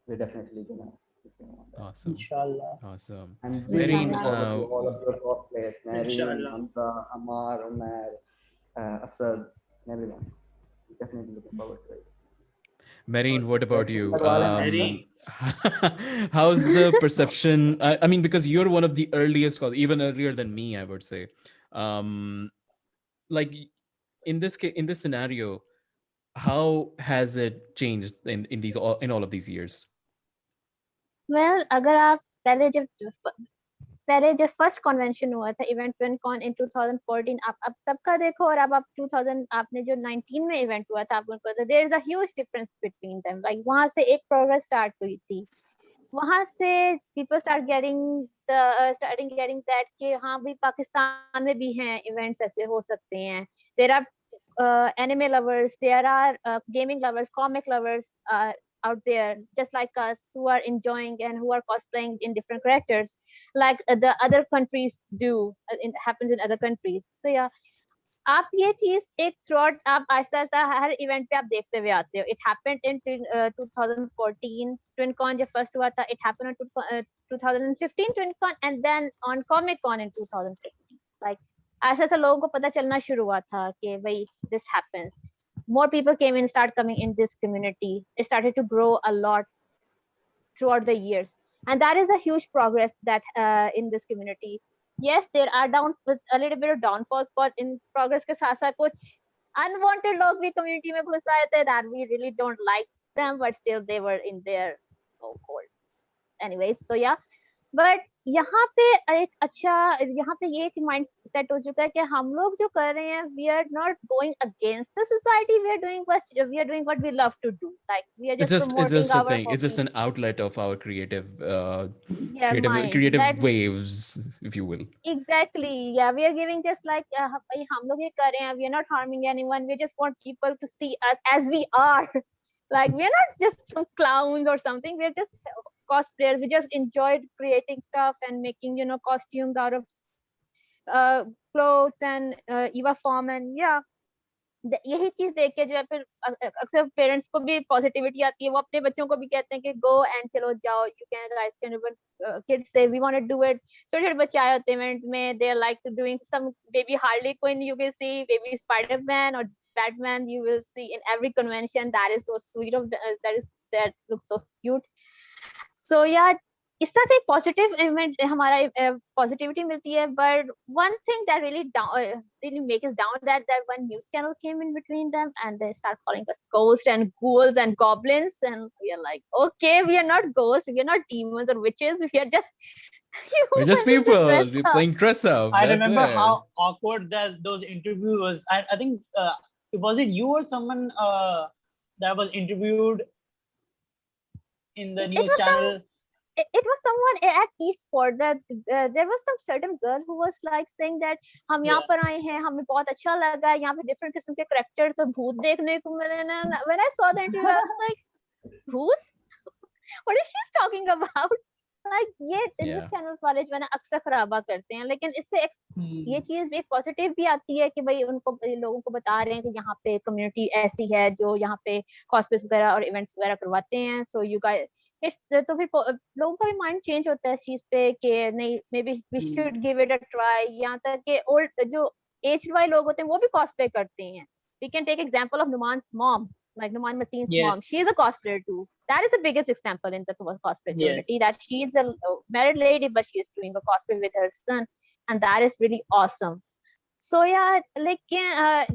We're definitely gonna resume on that.
Awesome.
Inshallah.
Awesome.
I'm really looking
Mehreen,
forward to all of your cosplayers, Mehreen,
Inshallah.
Hamza, Amar, Umair, Asad, everyone. Definitely looking forward to it.
Mehreen, what about you?
Mehreen.
How's the perception? I mean, because you're one of the earliest, even earlier than me, I would say. Like in this scenario, how has it changed in all of these years?
Well, अगर आप पहले जब first convention हुआ था event ट्विनकॉन इन 2014, आप तब का देखो और अब आप 2000 आपने जो 19 में इवेंट हुआ था, आपको पता there is a huge difference between them. Like वहां से एक प्रोग्रेस स्टार्ट हुई थी, वहां से पीपल स्टार्टिंग गेटिंग दैट कि हाँ भी पाकिस्तान में भी हैं इवेंट्स ऐसे हो सकते हैं। There are anime lovers, there are gaming lovers, comic lovers out there just like us who are enjoying and who are cosplaying in different characters like the other countries do, it happens in other countries. So yeah, आप ये चीज एक throughout आप ऐसा ऐसा हर event पे आप देखते हुए आते हो। इट हैपेंड इन 2014 ट्विनकॉन जब फर्स्ट हुआ था, it happened in 2015 Twincon and then on comic con in 2015। Like ऐसा ऐसा लोगों को पता चलना शुरू हुआ था कि भाई this happens, more people start coming in this community. It started to grow a lot throughout the years, and that is a huge progress that in this community. Yes, there are a little bit of downfalls, but in progress के साथ साथ कुछ unwanted लोग भी community में घुस आए थे that we really don't like them, but still they were in there so cold. Anyways, so yeah, but यहाँ पे एक अच्छा यहाँ पे ये एक माइंड सेट हो चुका है कि हम लोग जो कर रहे हैं we are not going against the society, we are doing what we love to do, like we are just
It's
promoting
just a
our
thing. It's just an outlet of our
mind
creative
that
waves, if you will.
Exactly या we are giving just like भाई हम लोग ये कर रहे हैं, we are not harming anyone, we just want people to see us as we are, like we are not just some clowns or something, we are just cosplayers. We just enjoyed creating stuff and making costumes out of clothes and eva form, and yeah, यही चीज देख के जो है फिर अक्सर parents को भी पॉजिटिविटी आती है, वो अपने बच्चों को भी कहते हैं कि गो एंड चलो जाओ, you can guys can even kids से we want to do it. छोटे छोटे बच्चे आए होते हैं इवेंट में, they are like doing some baby Harley Quinn, you will see baby Spiderman और Batman you will see in every convention. That is so sweet of that looks so cute. So yeah, इस तरह से एक positive event हमारा positivity मिलती है, but one thing that really make us down that one news channel came in between them and they start calling us ghosts and ghouls and goblins, and we are like, okay, we are not ghosts, we are not demons or witches, we are just
we're just people playing dress up.
I remember how awkward those interviews was. I think was it you or someone that was interviewed in the
It
news
was some.
channel?
It was someone at Eastport that there was some certain girl who was like saying that हम यहाँ
Yeah.
पर आए हैं हमें बहुत अच्छा लगा है यहाँ पे different किस्म के characters और भूत देखने को मिले ना when I saw the interview I was like भूत what is she talking about like ये न्यूज़ चैनल्स वाले जो है ना अक्सर खराबा करते हैं लेकिन इससे ये चीज एक पॉजिटिव भी आती है कि भाई उनको लोगों को बता रहे हैं कि यहाँ पे कम्युनिटी ऐसी है जो यहाँ पे कॉस्प्लेस वगैरह और इवेंट्स वगैरह करवाते हैं सो यू गाइस तो फिर लोगों का भी माइंड चेंज होता है इस चीज पे कि नहीं maybe we should give it a try यहाँ तक कि ओल्ड जो एज्ड वाले लोग होते हैं वो भी कॉस्प्ले करते हैं we can take example of Numan's mom like Numan Maseen's mom she is a cosplayer too that is the biggest example in the cosplay community that she is a married lady but she is doing a cosplay with her son and that is really awesome so yeah like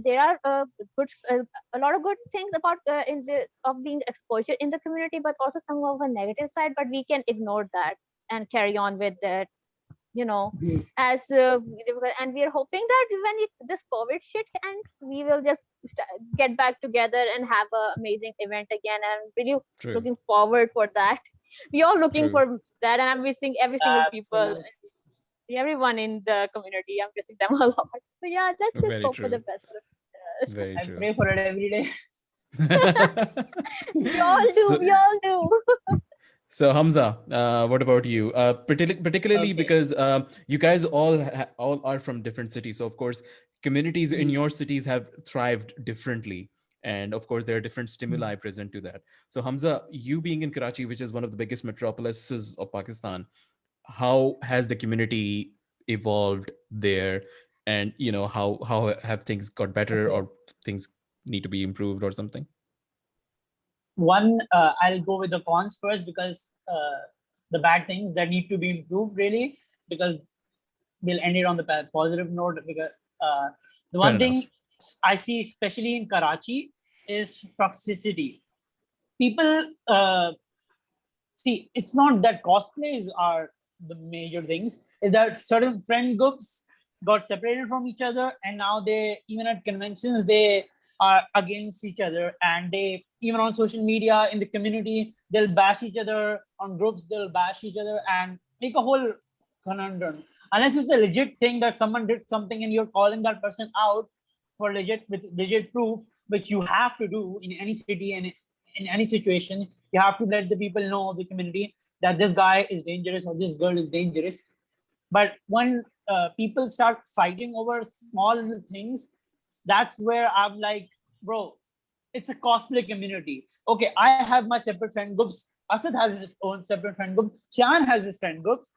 there are good a lot of good things about in the of being exposure in the community but also some of the negative side but we can ignore that and carry on with that you know as and we are hoping that when this COVID shit ends we will just get back together and have an amazing event again and really looking forward for that we all looking for that and I'm wishing every single people everyone in the community I'm wishing them a lot so yeah let's just hope for the best
I pray for it every day.
we all do
So Hamza, what about you? Particularly because you guys all are from different cities, so of course communities in your cities have thrived differently, and of course there are different stimuli present to that. So Hamza, you being in Karachi, which is one of the biggest metropolises of Pakistan, how has the community evolved there, and how have things got better or things need to be improved or something?
One, I'll go with the cons first because the bad things that need to be improved really because we'll end it on the positive note because the one thing I see especially in Karachi is toxicity. People see it's not that cosplays are the major things, is that certain friend groups got separated from each other and now they even at conventions they are against each other and they even on social media in the community they'll bash each other on groups they'll bash each other and make a whole conundrum unless it's a legit thing that someone did something and you're calling that person out for with legit proof which you have to do in any city and in any situation you have to let the people know of the community that this guy is dangerous or this girl is dangerous but when people start fighting over small things that's where I'm like, bro, it's a cosplay community. Okay, I have my separate friend groups. Asad has his own separate friend group. Shayan has his friend groups.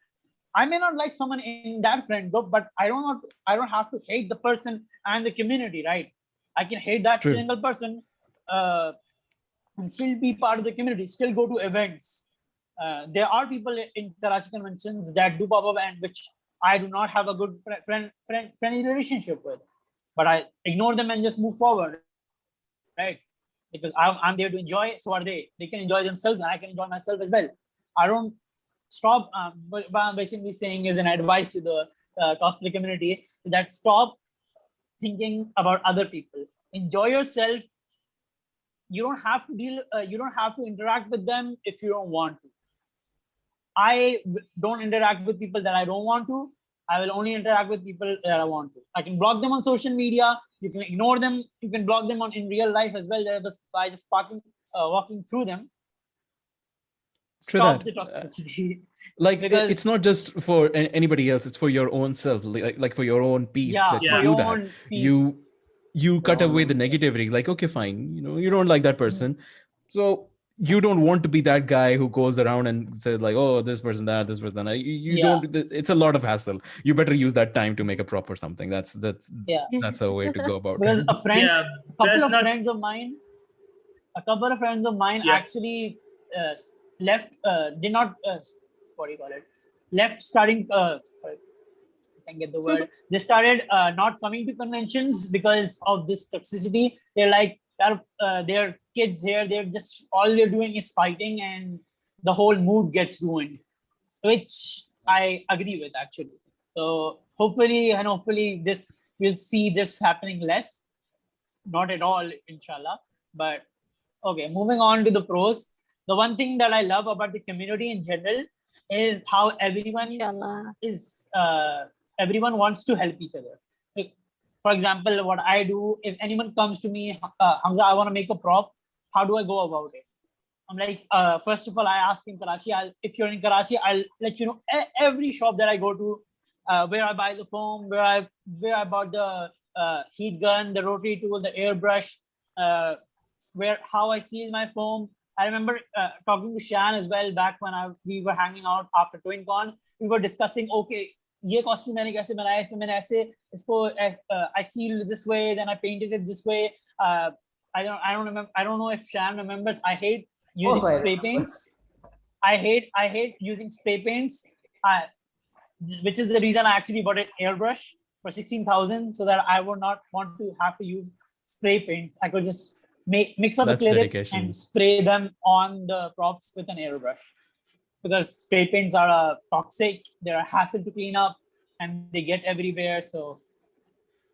I may not like someone in that friend group, but I don't have to hate the person and the community, right? I can hate that single person and still be part of the community, still go to events. There are people in Karachi conventions that do pop up and which I do not have a good friendly relationship with. But I ignore them and just move forward, right? Because I'm there to enjoy, so are they. They can enjoy themselves and I can enjoy myself as well. I don't stop, what I'm basically saying is an advice to the cosplay community that stop thinking about other people. Enjoy yourself. You don't have to you don't have to interact with them if you don't want to. I don't interact with people that I don't want to. I will only interact with people that I want to. I can block them on social media. You can ignore them. You can block them in real life as well. By just walking through them. Stop the toxicity.
Like it's not just for anybody else. It's for your own self, like for your own peace.
Yeah,
that you do that. You cut away the negativity. Like, okay, fine. You don't like that person, so you don't want to be that guy who goes around and says like, oh, this person that, this person that. You don't. It's a lot of hassle. You better use that time to make a proper something. That's a way to go about it.
Because a couple of friends of mine actually left. Did not. What do you call it? Left starting. Sorry, I can get the word. They started not coming to conventions because of this toxicity. They're like. They're kids here. They're just all they're doing is fighting, and the whole mood gets ruined, which I agree with actually. So hopefully this we'll see this happening less, not at all, inshallah. But Okay, moving on to the pros. The one thing that I love about the community in general is how
Inshallah.
everyone wants to help each other. Like, for example, what I do, if anyone comes to me, Hamza, I want to make a prop. How do I go about it? I'm like, first of all, I ask in Karachi. If you're in Karachi, I'll let you know every shop that I go to, where I buy the foam, where I bought the heat gun, the rotary tool, the airbrush, how I seal my foam. I remember talking to Shayan as well back when we were hanging out after TwinCon. We were discussing, okay, ये costume मैंने कैसे बनाया, इसमें मैंने ऐसे इसको I sealed this way, then I painted it this way. I don't remember. I don't know if Shayan remembers. I hate using spray paints. I hate using spray paints, which is the reason I actually bought an airbrush for 16,000 so that I would not want to have to use spray paints. I could just mix up
That's
acrylics
dedication.
and spray them on the props with an airbrush. Because spray paints are toxic, they're a hassle to clean up, and they get everywhere. So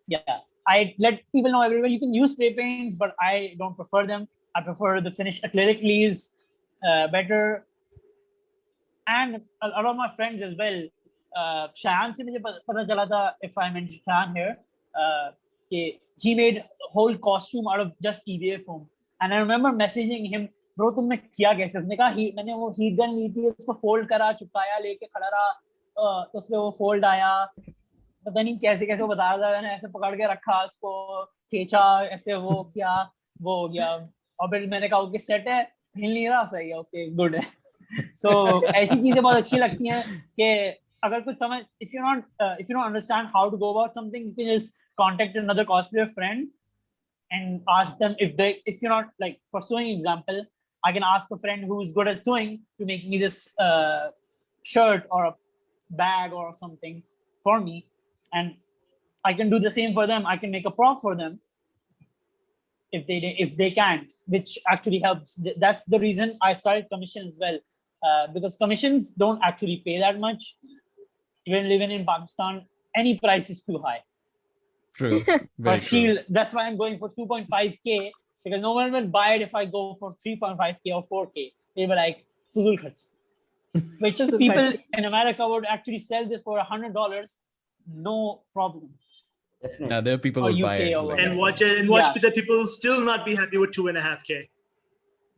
yeah, I let people know everywhere you can use spray paints, but I don't prefer them. I prefer the finished acrylic leaves better. And a lot of my friends as well. Shayan se mujhe pata chala tha, if I mention Shayan here, he made a whole costume out of just EVA foam. And I remember messaging him, bro, तुमने किया कैसे? उसने कहा मैंने वो heat gun ली थी, उसको fold करा, चुपाया, लेके खड़ा रहा, तो उसमें वो फोल्ड आया, पता नहीं कैसे कैसे वो बता रहा था, मैंने ऐसे पकड़ के रखा, उसको खींचा, ऐसे वो किया, वो हो गया, और फिर मैंने कहा ओके सेट है, हिल नहीं रहा, सही है, ओके गुड है. So ऐसी चीजें बहुत अच्छी लगती हैं कि अगर कुछ समझ, if you don't understand how to go about something, you can just contact another cosplayer friend and ask them if you're not, like, for sewing example, I can ask a friend who's good at sewing to make me this shirt or a bag or something for me, and I can do the same for them. I can make a prop for them if they can, which actually helps. That's the reason I started commission as well, because commissions don't actually pay that much. Even living in Pakistan, any price is too high.
True.
For Shield, that's why I'm going for 2.5K, because no one will buy it if I go for 3.5K or 4K. They were like, Fuzul kharch. Which people in America would actually sell this for $100, no problem.
Yeah, there are people
Or
who buy
UK
it.
or
Like,
whatever.
And watch the people still not be happy with 2.5K.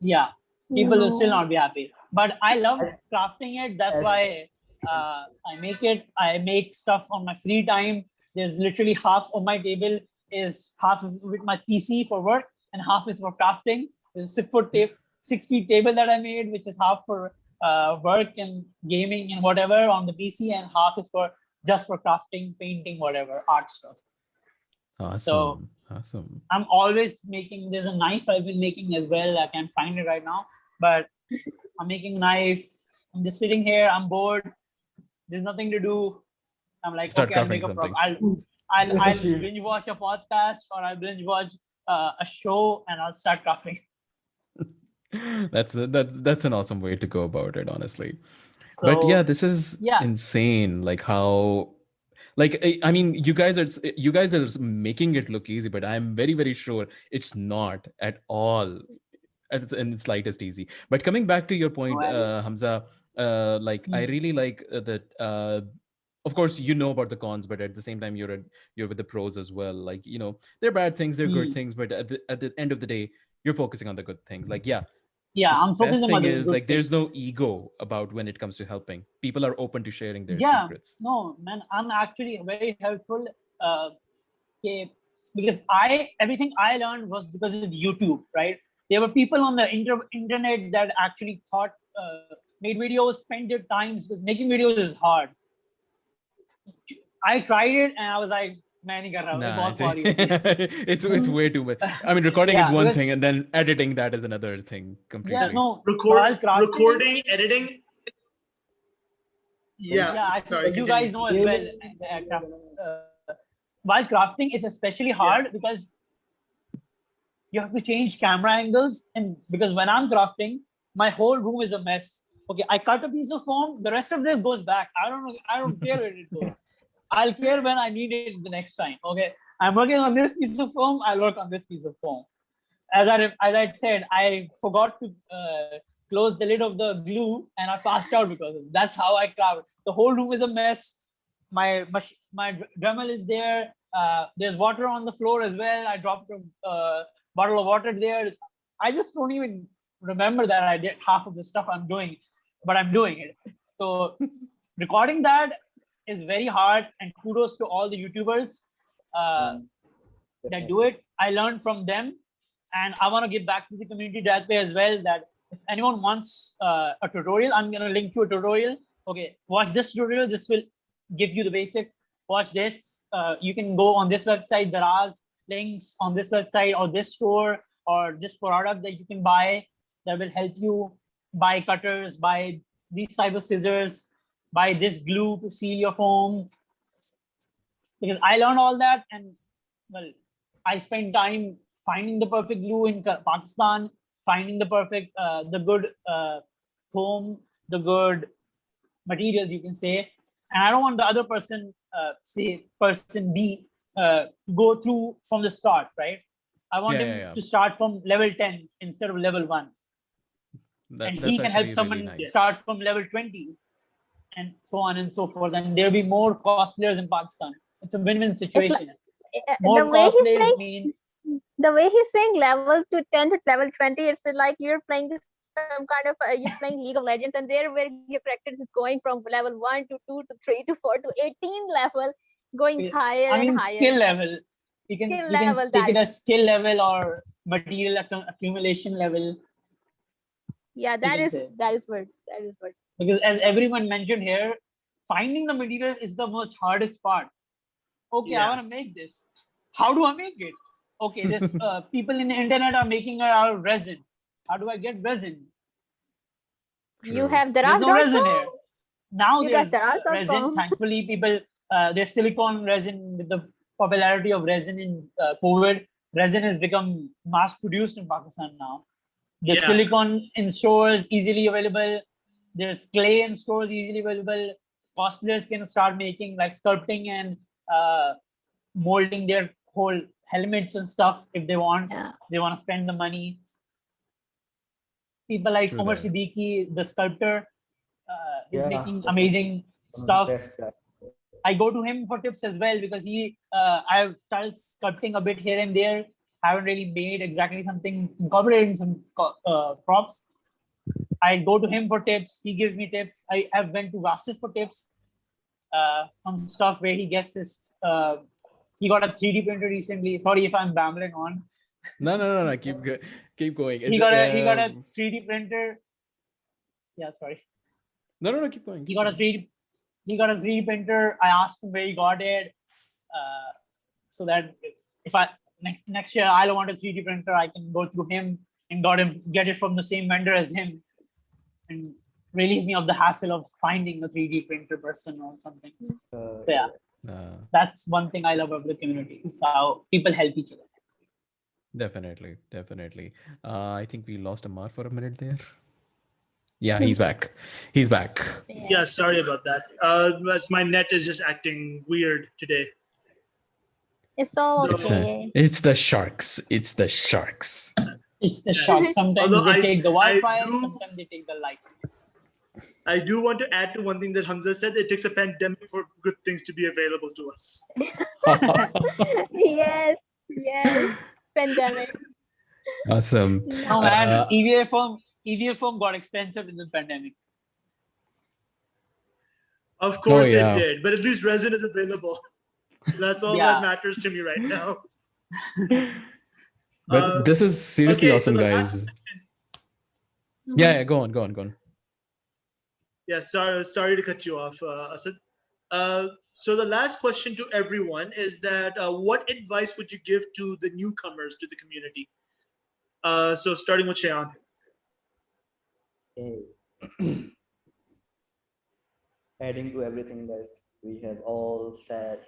Yeah, people will still
No.
not be happy. But I love crafting it. That's why I make it. I make stuff on my free time. There's literally half of my table is half with my PC for work and half is for crafting. There's a 6 feet table that I made, which is half for work and gaming and whatever on the PC, and half is for just for crafting, painting, whatever, art stuff.
awesome.
So
Awesome.
I'm always making. There's a knife I've been making as well. I can't find it right now, but I'm making a knife. I'm just sitting here. I'm bored. There's nothing to do. I'm like,
Start
okay, I'll make a
crafting
prop. I'll binge watch a podcast or I'll binge watch a show and I'll start crafting.
That's an awesome way to go about it, honestly.
So,
But yeah, this is
yeah.
insane. Like how, like I mean, you guys are making it look easy, but I'm very, very sure it's not at all in the slightest easy. But coming back to your point,
Well,
Hamza, like I really like that. Of course, you know about the cons, but at the same time, you're with the pros as well. Like, you know, they're bad things, they're good things, but at the end of the day, you're focusing on the good things. Like, yeah,
yeah, I'm
best
focusing on
thing
the
is
good
like there's
things.
no ego about when it comes to helping. People are open to sharing their
Yeah,
secrets.
no, man, I'm actually very helpful. Because everything I learned was because of YouTube, right? There were people on the internet that actually thought, made videos, spent their times, because making videos is hard. I tried it and I was like, man, nahi kar raha,
Nah,
bahut भारी होती hai.
it's way too much. I mean, recording is
Yeah,
one
because
thing, and then editing that is another thing
yeah,
completely.
no, while crafting,
Recording, editing.
yeah,
Yeah,
I
sorry.
think you
Continue.
guys know as well. While crafting is especially hard because you have to change camera angles, and because when I'm crafting, my whole room is a mess. Okay, I cut a piece of foam, the rest of this goes back. I don't care where it goes. I'll care when I need it the next time. Okay, I'm working on this piece of foam, I'll work on this piece of foam. as I said, I forgot to close the lid of the glue, and I passed out because of it. That's how I traveled. The whole room is a mess. My Dremel is there. There's water on the floor as well. I dropped a bottle of water there. I just don't even remember that I did half of the stuff I'm doing, but I'm doing it. So recording that is very hard, and kudos to all the YouTubers that do it. I learned from them, and I want to give back to the community that way as well. That if anyone wants a tutorial, I'm going to link to a tutorial. Okay, watch this tutorial. This will give you the basics. Watch this. You can go on this website. There are links on this website or this store or this product that you can buy that will help you buy cutters, buy these type of scissors, buy this glue to seal your foam. Because I learned all that, and well, I spent time finding the perfect glue in Pakistan, finding the perfect, the good foam, the good materials, you can say. And I don't want the other person, say person B, go through from the start, right? I want him to start from level 10 instead of level 1. And he can help someone really nice. Start from level 20 and so on and so forth. And there'll be more cosplayers in Pakistan. It's a win-win situation. More cosplayers mean...
The way he's saying level to 10 to level 20, it's like you're playing some kind of, you're playing League of Legends, and there where your character is going from level 1 to 2 to 3 to 4 to 18 level, going higher and higher.
Skill level. You can take it as skill level or material accumulation level.
Yeah, that is what.
Because as everyone mentioned here, finding the material is the most hardest part. Okay, I want to make this. How do I make it? Okay, there's people in the internet are making it out of resin. How do I get resin?
You have
there's no resin here. Now there's resin. Thankfully, people there's silicone resin. With the popularity of resin in COVID, resin has become mass produced in Pakistan now. There's silicone in stores easily available. There's clay in stores easily available. Cosplayers can start making like sculpting and molding their whole helmets and stuff if they want. They want to spend the money. People like Hamza Sadiq, the sculptor, is making amazing stuff. I go to him for tips as well because I've started sculpting a bit here and there. I haven't really made exactly something, incorporating some props. I go to him for tips. He gives me tips. I went to Wasif for tips on stuff where he gets his. He got a 3D printer recently. Sorry if I'm babbling on.
No. Keep going.
He got a 3D printer. Yeah, sorry.
No. Keep going.
He got a 3D printer. I asked him where he got it, so that if I next year I don't want a 3D printer, I can go through him and get it from the same vendor as him, and relieve me of the hassle of finding a 3D printer person or something. So yeah, that's one thing I love about the community is how people help each other.
Definitely. I think we lost Amar for a minute there. Yeah, he's back.
Yeah, sorry about that. My net is just acting weird today.
It's all okay.
It's the sharks.
It's the sharks. Sometimes they take the Wi-Fi, sometimes they take the light.
I do want to add to one thing that Hamza said. It takes a pandemic for good things to be available to us.
Yes. Pandemic.
Awesome.
No man, EVA foam got expensive in the pandemic.
Of course it did, but at least resin is available. That's all that matters to me right now.
But this is seriously awesome, guys. Yeah, go on.
Yeah, sorry to cut you off, Asad. So the last question to everyone is that what advice would you give to the newcomers to the community? So starting with Shayan.
Adding to everything that we have all said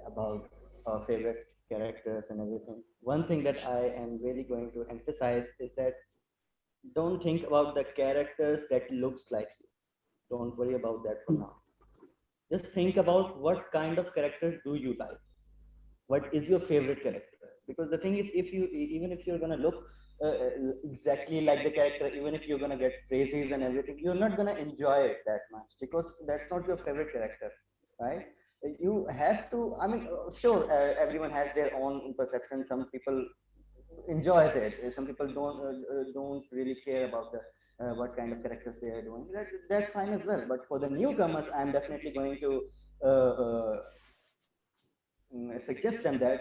about our favorite characters and everything, one thing that I am really going to emphasize is that don't think about the characters that looks like you. Don't worry about that for now. Just think about what kind of characters do you like. What is your favorite character? because the thing is, if you even if you're gonna look exactly like the character, even if you're gonna get praises and everything, you're not gonna enjoy it that much because that's not your favorite character, right? You have to. I mean, sure, everyone has their own perception. Some people enjoys it. Some people don't really care about the what kind of characters they are doing. That's fine as well. But for the newcomers, I'm definitely going to uh, uh, suggest them that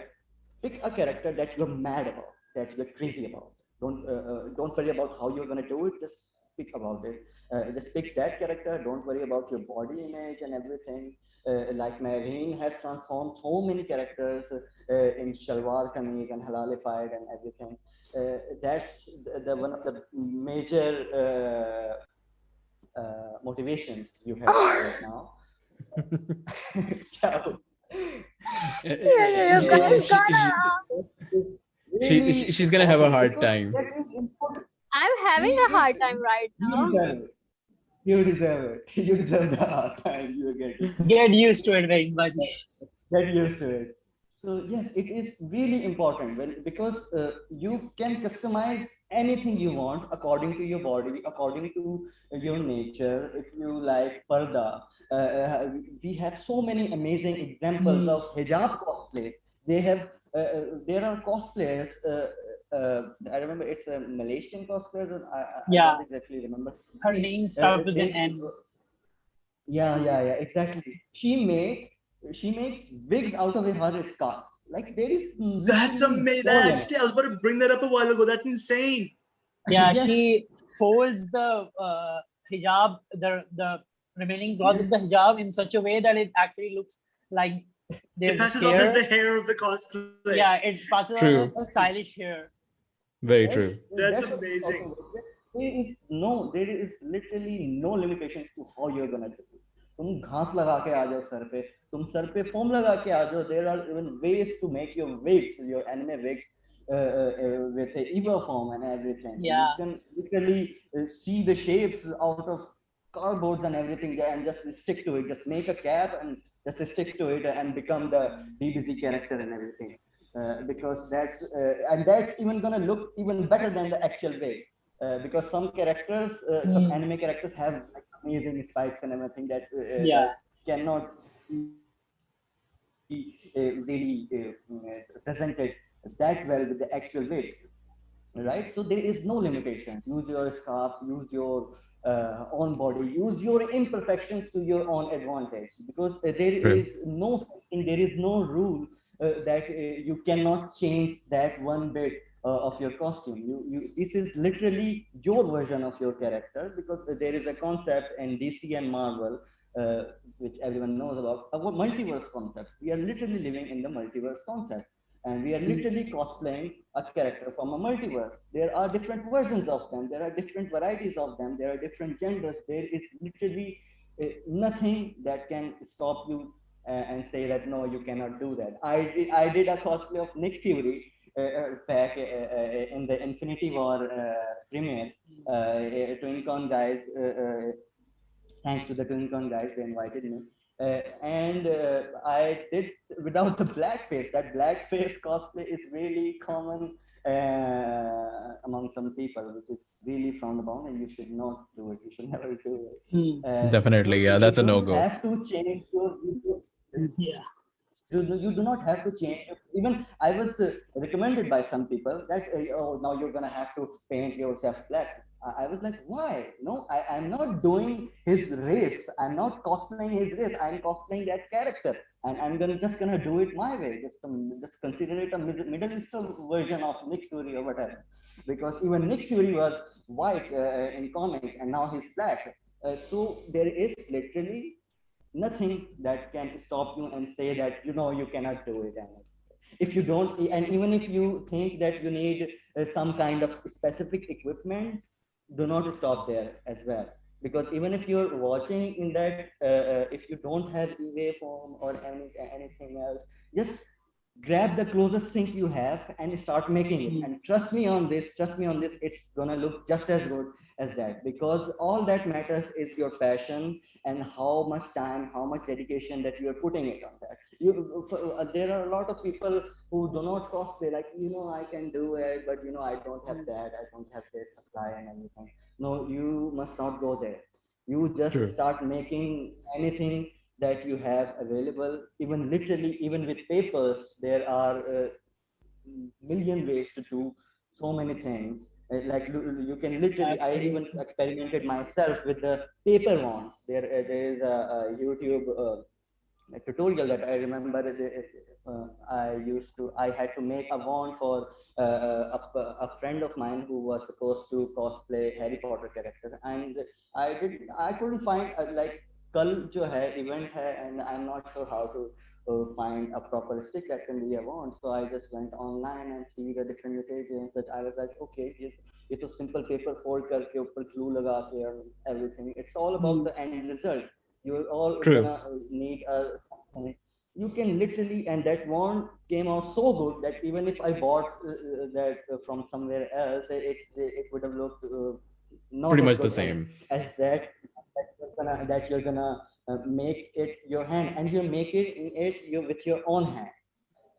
pick a character that you're mad about, that you're crazy about. Don't worry about how you're gonna do it. Just speak about it. Just pick that character. Don't worry about your body image and everything. Like Mehreen has transformed so many characters in Shalwar Kameez and Halalified and everything. That's the one of the major motivations you have right now. Yeah.
Yeah,
Yeah,
guys,
she,
gonna.
really
she's gonna have a
important
hard
because
time.
that is important.
I'm having a
It
hard
is,
time right
you
now.
deserve it. You deserve it. You deserve the hard time you are getting.
Get used to it very much.
Get used to it. So yes, it is really important because you can customize anything you want according to your body, according to your nature. If you like parda, we have so many amazing examples
Hmm.
of hijab cosplays. They have there are cosplayers. I remember it's a Malaysian cosplayer. I
Yeah,
don't exactly remember.
her name starts with an
They
N.
yeah, exactly. She makes wigs out of her scarves. Like there is
That's
literally
amazing.
no
That
limit.
actually, I was about to bring that up a while ago. That's insane.
Yeah,
Yes,
she folds the hijab, the remaining cloth of
yes,
the hijab in such a way that it actually looks like
It
there's
passes off as the
hair.
hair of the cosplay.
Yeah, it passes on a
True.
exactly.
stylish hair.
Very
That's
true.
That's
that's what I'm
amazing.
talking about. There is literally no limitations to how you're gonna do it. तुम घास लगा के आ जाओ sir पे, तुम sir पे foam लगा के आ जाओ. There are even ways to make your wigs, your anime wigs, with a Eva form and everything. You
Yeah,
can literally see the shapes out of cardboards and everything there, and just stick to it. Just make a cap and just stick to it and become the BBC character and everything. Because and that's even gonna look even better than the actual way. Because some characters, some
hmm.
anime characters have like amazing spikes and everything
Yeah,
that cannot be really presented that well with the actual way, right? So there is no limitation. Use your scarf, use your own body, use your imperfections to your own advantage, because there
True.
is no thing, there is no rule that you cannot change that one bit of your costume. This is literally your version of your character, because there is a concept in DC and Marvel, uh, which everyone knows about multiverse concept. We are literally living in the multiverse concept, and we are literally cosplaying a character from a multiverse. There are different versions of them, there are different varieties of them, there are different genders. There is literally nothing that can stop you and say that no, you cannot do that. I did a cosplay of Nick Fury back in the Infinity War premiere. TwinCon guys, thanks to the TwinCon guys, they invited me. And I did without the blackface. That blackface cosplay is really common among some people, which is really frowned upon, and you should not do it. You should never do
hmm.
it.
Definitely.
So
Yeah,
you
that's a no
don't
go.
have to change your.
Yeah.
You do not have to change. Even I was recommended by some people that oh, now you're gonna have to paint yourself black. I was like, why? No, I'm not doing his race. I'm not cosplaying his race. I'm cosplaying that character, and I'm gonna just gonna do it my way. Just consider it a Middle Eastern version of Nick Fury or whatever. Because even Nick Fury was white in comics, and now he's black. So there is literally nothing that can stop you and say that you cannot do it. And if you don't, and even if you think that you need some kind of specific equipment, do not stop there as well, because even if you're watching in that if you don't have eWay form or anything else, just grab the closest thing you have and start making it. And trust me on this, it's gonna look just as good as that, because all that matters is your passion and how much time, how much dedication that you're putting it on that. There are a lot of people who do not cosplay, like, I can do it, but I don't have that, I don't have this supply and everything. No, you must not go there. You just
True.
start making anything that you have available. Even literally, even with papers, there are million ways to do so many things. Like you can literally, I even
Absolutely.
experimented myself with the paper wands. There is a YouTube a tutorial that I remember. I had to make a wand for a friend of mine who was supposed to cosplay Harry Potter character, and I couldn't find like कल जो है event है, and I'm not sure how to find a proper stick that can be a wand. So I just went online and see the different mutations. That I was like, okay, ये तो simple paper fold करके ऊपर glue लगा के and everything. It's all about the end result. You're all
True.
gonna need a something. You can literally, and that wand came out so good that even if I bought that from somewhere else, it would have looked not
Pretty
as
much the
good
same.
as that you're gonna make it your hand, and you make it you with your own hand.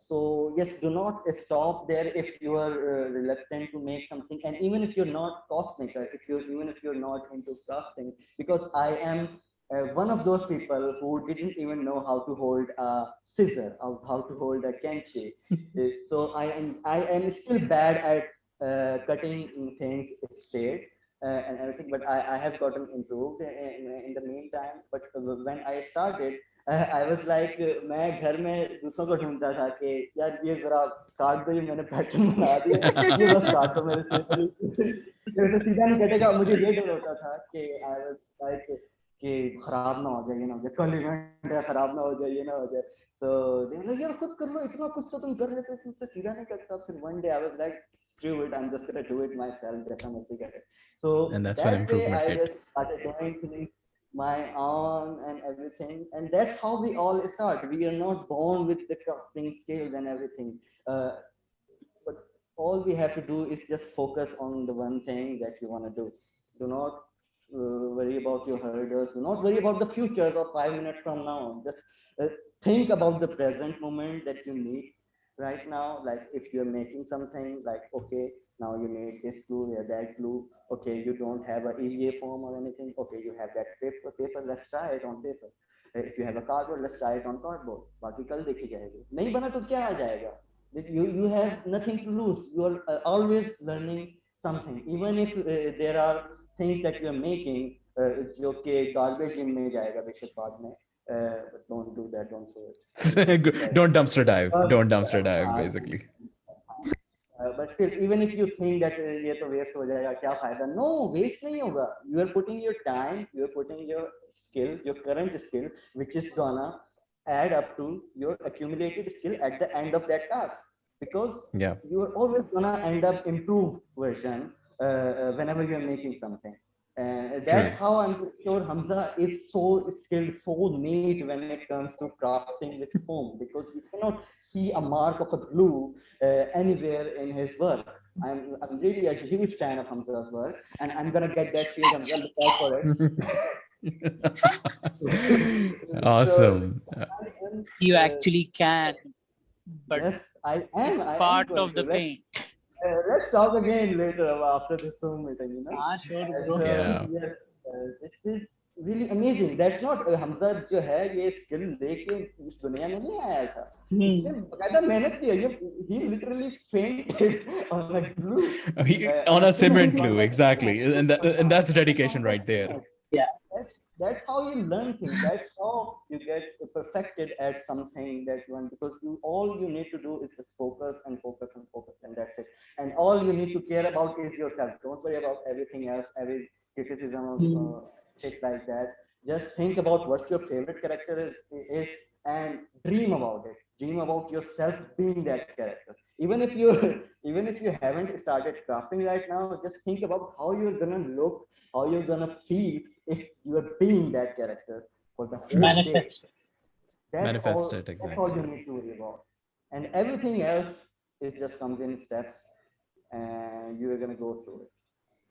So yes, do not stop there if you are reluctant to make something, and even if you're not cost maker, even if you're not into crafting, because I am one of those people who didn't even know how to hold a scissor or how to hold a kenchi. So I am still bad at cutting things straight and everything, but I have gotten improved in the meantime. But when I started, I was like, मैं घर में दूसरों को ढूंढता था कि यार ये जरा काट दो, ये मैंने पैटर्न बना दिया, ये बस काट दो मेरे से, मेरे से सीधा नहीं कटेगा. मुझे ये डर होता था कि I was like कि खराब ना हो जाए, ये ना हो जाए, कल इवेंट है, खराब ना हो जाए, ये ना हो जाए. So they were like, यार खुद कर लो, इतना कुछ तो तुम कर लेते हो, तुमसे सीधा नहीं कटता. फिर one day I was like, screw it, I'm just gonna do it myself, जैसा मर्जी करे. So
And that's when
that way
improvement
I
hit.
just started doing things my own and everything, and that's how we all start. We are not born with the crafting skills and everything, uh, but all we have to do is just focus on the one thing that you want to do. Do not worry about your hurdles. Do not worry about the future or 5 minutes from now. Just uh, think about the present moment that you need right now. Like if you're making something, like okay, now you need this glue, yeah, that glue. Okay, you don't have a EVA form or anything. Okay, you have that paper. Let's try it on paper. If you have a cardboard, let's try it on cardboard. बाकी कल देखी जाएगी. नहीं बना तो क्या आ जाएगा? You have nothing to lose. You are always learning something, even if there are things that you are making जो कि garbage bin में जाएगा बेशक बाद में. But don't do that. Don't do it.
Don't dumpster dive. Don't dumpster dive,
Uh,
basically.
but still, even if you think that ये तो waste हो जाएगा, क्या फायदा? No, waste नहीं होगा. You are putting your time, you are putting your skill, your current skill, which is gonna add up to your accumulated skill at the end of that task. Because
Yeah.
you are always gonna end up improved version whenever you are making something.
True.
That's how I'm sure Hamza is so skilled, so neat when it comes to crafting with foam, because you cannot see a mark of a glue anywhere in his work. I'm really a huge fan of Hamza's work, and I'm gonna get that shield, Hamza. Look out for it. So
Awesome.
I am,
You actually can, but
yes, I am.
it's
I am
part
going
of
to.
the pain.
Let's talk again later after this Zoom meeting.
Ah, sure,
And,
bro.
Yeah.
yes, this is really amazing. That's not Hamza जो है ये skill लेके इस दुनिया में नहीं आया था. इसने बकायदा मेहनत की है. He literally fainted on a glue.
On a
Still
cement
he's got
glue,
that.
exactly. And that's dedication right there.
Yeah.
That's how you learn things. That's how you get perfected at something that you want, because all you need to do is just focus and focus and focus, and that's it. And all you need to care about is yourself. Don't worry about everything else, every criticism of shit like that. Just think about what your favorite character is, and dream about it. Dream about yourself being that character. Even if you even if you haven't started crafting right now, just think about how you're gonna look, how you're gonna feel if you are being that character for the whole day.
Manifest.
That's
Manifest
all.
it,
That's all
exactly.
you need to worry about. and everything else it just comes in steps, and you are gonna go through it.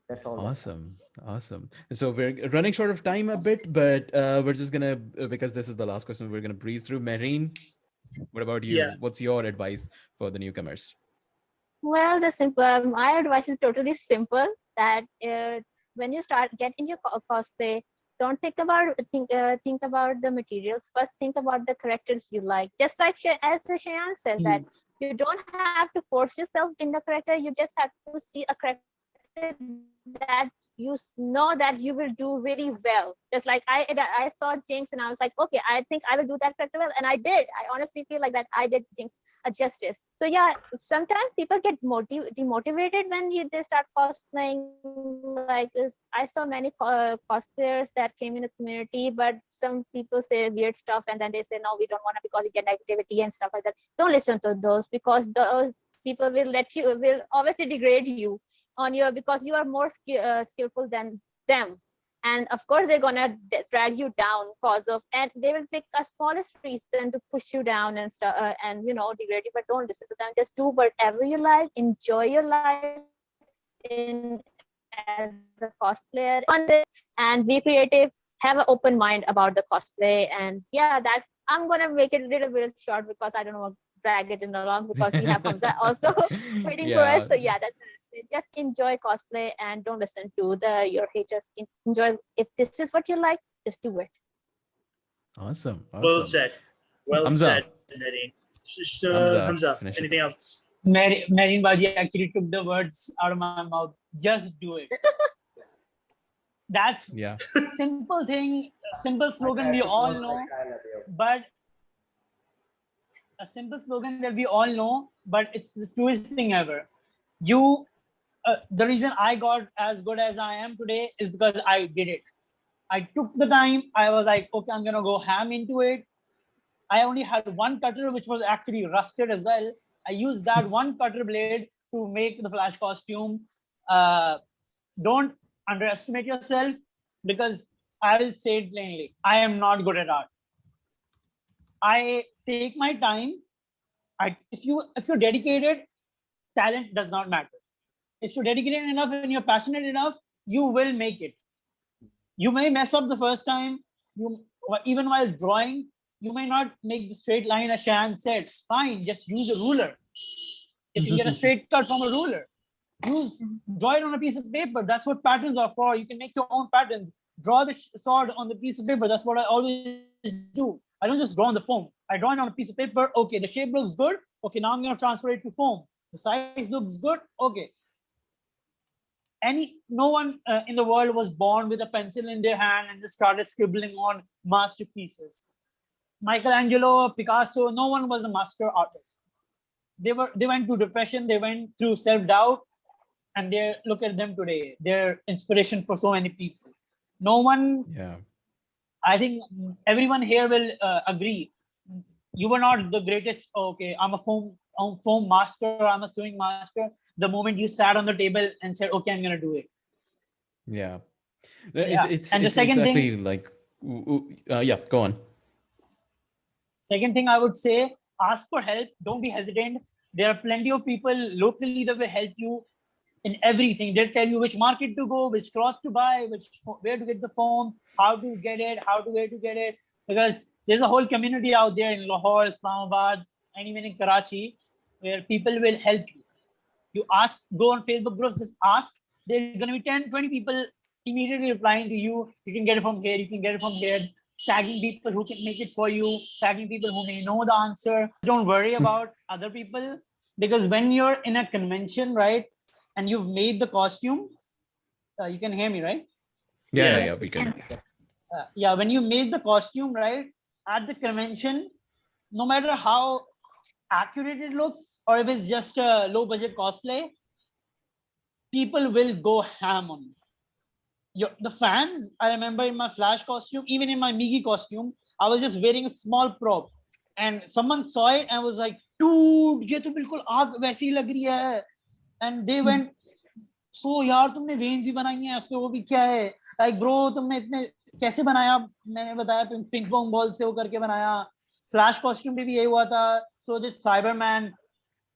That's all that comes.
Awesome. Awesome. So we're running short of time a bit, but we're just gonna, because this is the last question, we're gonna breeze through. Mehreen, what about
Yeah.
you? What's your advice for the newcomers?
Well, the simple. My advice is totally simple. That when you start get into cosplay, don't think about the materials. First, think about the characters you like. Just like as Shayan said, that you don't have to force yourself in the character. You just have to see a character that you know that you will do really well. Just like I saw Jinx and I was like, okay, I think I will do that character well, and I did. I honestly feel like that I did Jinx a justice. So yeah, sometimes people get demotivated when they start cosplaying. I saw many cosplayers that came in a community, but some people say weird stuff, and then they say no, we don't want to because we get negativity and stuff like that. Don't listen to those, because those people will obviously degrade you on your, because you are more skillful than them. And of course they're gonna drag you down cause of, and they will pick a smallest reason to push you down and stuff, and degrade you. But don't listen to them. Just do whatever you like, enjoy your life in as a cosplayer, and be creative, have an open mind about the cosplay. And yeah, that's, I'm gonna make it a little bit short because I don't want to drag it in along, because we have Hamza also waiting for us. So yeah,
Yeah.
that's it. Just enjoy cosplay and don't listen to your haters. Enjoy. If this is what you like, just do it.
Awesome.
Well
Awesome.
said. Well
Hamza.
said, Naren.
Hamza,
Hamza,
finish it.
anything else?
Mehreen Baji actually took the words out of my mouth. Just do it. That's
Yeah.
simple thing, simple slogan we
That's
all
almost like
know,
dial-up, yo.
but a simple slogan that we all know, but it's the truest thing ever. You, the reason I got as good as I am today is because I did it. I took the time. I was like, okay, I'm gonna go ham into it. I only had one cutter, which was actually rusted as well. I used that one cutter blade to make the Flash costume. Uh, don't underestimate yourself, because I'll say it plainly, I am not good at art. I take my time. If you're dedicated, talent does not matter. If you're dedicated enough and you're passionate enough, you will make it. You may mess up the first time. You, even while drawing, you may not make the straight line as Shayan said. Fine, just use a ruler. If you can get a straight cut from a ruler, draw it on a piece of paper. That's what patterns are for. You can make your own patterns. Draw the sword on the piece of paper. That's what I always do. I don't just draw on the foam. I draw it on a piece of paper. Okay, the shape looks good. Okay, now I'm going to transfer it to foam. The size looks good. Okay. No one in the world was born with a pencil in their hand and just started scribbling on masterpieces. Michelangelo, Picasso, no one was a master artist. They went through depression, they went through self-doubt, and they look at them today. They're inspiration for so many people. No one,
Yeah.
I think everyone here will agree. You were not the greatest. Okay, I'm a foam master. I'm a sewing master. The moment you sat on the table and said, "Okay, I'm gonna do it."
Yeah.
Yeah. And the
It's
second
exactly
thing,
like, yeah, go on.
Second thing I would say, ask for help. Don't be hesitant. There are plenty of people locally that will help you in everything. They'll tell you which market to go, which cloth to buy, where to get the foam, how to get it, where to get it. Because there's a whole community out there in Lahore, Islamabad, and even in Karachi, where people will help you. You ask, go on Facebook groups, just ask. There are going to be 10, 20 people immediately replying to you. You can get it from here, you can get it from here. Tagging people who can make it for you, tagging people who may know the answer. Don't worry about other people, because when you're in a convention, right, and you've made the costume, you can hear me, right?
Yeah,
Yeah.
yeah,
Yes,
we
we
can.
can.
Yeah, when you made the costume, right, at the convention, no matter how accurate it looks, or if it's just a low budget cosplay, people will go ham on it. The fans, I remember in my Flash costume, even in my Migi costume, I was just wearing a small prop, and someone saw it and was like, dude, ये तो बिल्कुल आग वैसी लग रही है. And they went, so यार तुमने veins भी बनाई हैं, उस पे वो भी क्या है, like bro तुमने इतने कैसे बनाया. मैंने बताया पिंग पोंग बॉल से वो करके बनाया. Flash costume पे भी यही हुआ था. So this Cyberman,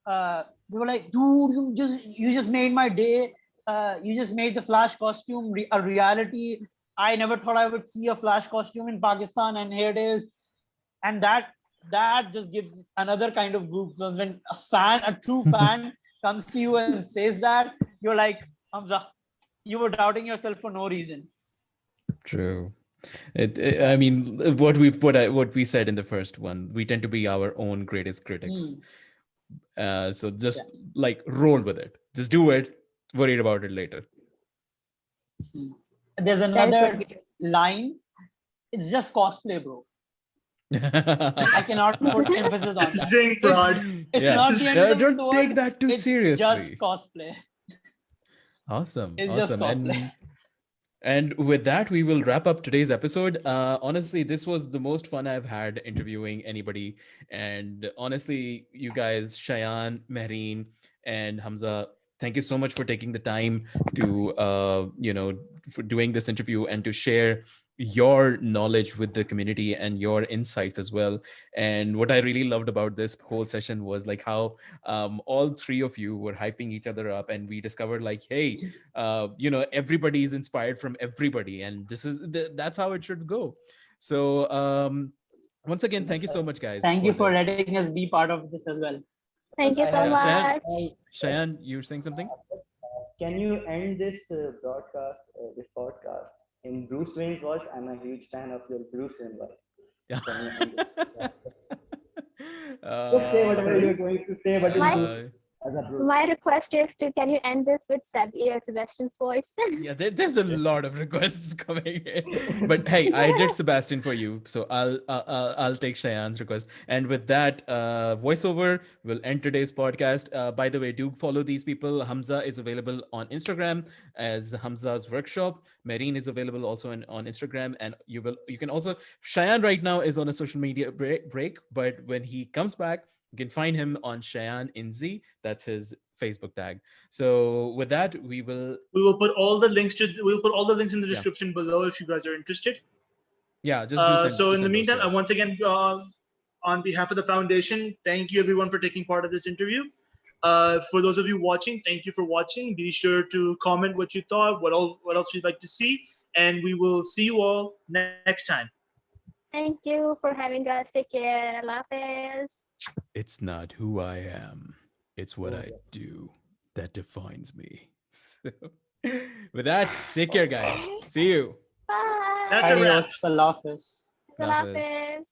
they were like, dude, you just made my day. You just made the Flash costume a reality. I never thought I would see a Flash costume in Pakistan, and here it is. And that just gives another kind of goosebumps when a true fan comes to you and says that. You're like, Hamza, you were doubting yourself for no reason.
True. I mean, what we said in the first one, we tend to be our own greatest critics. So just like roll with it. Just do it. Worry about it later.
There's another line. It's just cosplay, bro. I cannot put emphasis on that.
Zing, Prod.
It's not the end of the
Don't
world.
take that too
It's
seriously.
just cosplay.
Awesome.
It's
awesome.
just cosplay.
And with that, we will wrap up today's episode. Honestly, this was the most fun I've had interviewing anybody. And honestly, you guys, Shayan, Mehreen, and Hamza, thank you so much for taking the time to, for doing this interview and to share your knowledge with the community and your insights as well. And what I really loved about this whole session was like how all three of you were hyping each other up, and we discovered like, hey, everybody is inspired from everybody, and that's how it should go. So once again, thank you so much, guys.
Thank you for
this.
letting us be part of this as well.
Thank you so much.
Shayan, you were saying something?
Can you end this broadcast, this podcast, in Bruce Wayne's voice? I'm a huge fan of your Bruce Wayne voice. Can you end it? Just say whatever you're going to say, but
My request is to, can you end this with Sebastian's voice?
Yeah, there's a lot of requests coming in, but hey, I did Sebastian for you, so I'll take Shayan's request. And with that voiceover, we'll end today's podcast. By the way, do follow these people. Hamza is available on Instagram as Hamza's Workshop. Mehreen is available also on Instagram, and you can also, Shayan right now is on a social media break, but when he comes back, you can find him on Shayan Inzi. That's his Facebook tag. So with that, we will
put all the links in the description below if you guys are interested.
Yeah, just do send.
So in the meantime, once again, on behalf of the foundation, thank you everyone for taking part of this interview. For those of you watching, thank you for watching. Be sure to comment what you thought, what else you'd like to see, and we will see you all next time.
Thank you for having us. Take care. Allah Hafiz.
It's not who I am, it's what I do that defines me. So, with that, take care, guys. See you.
Bye.
That's a wrap.
Adios, Allah Hafiz.
Allah Hafiz.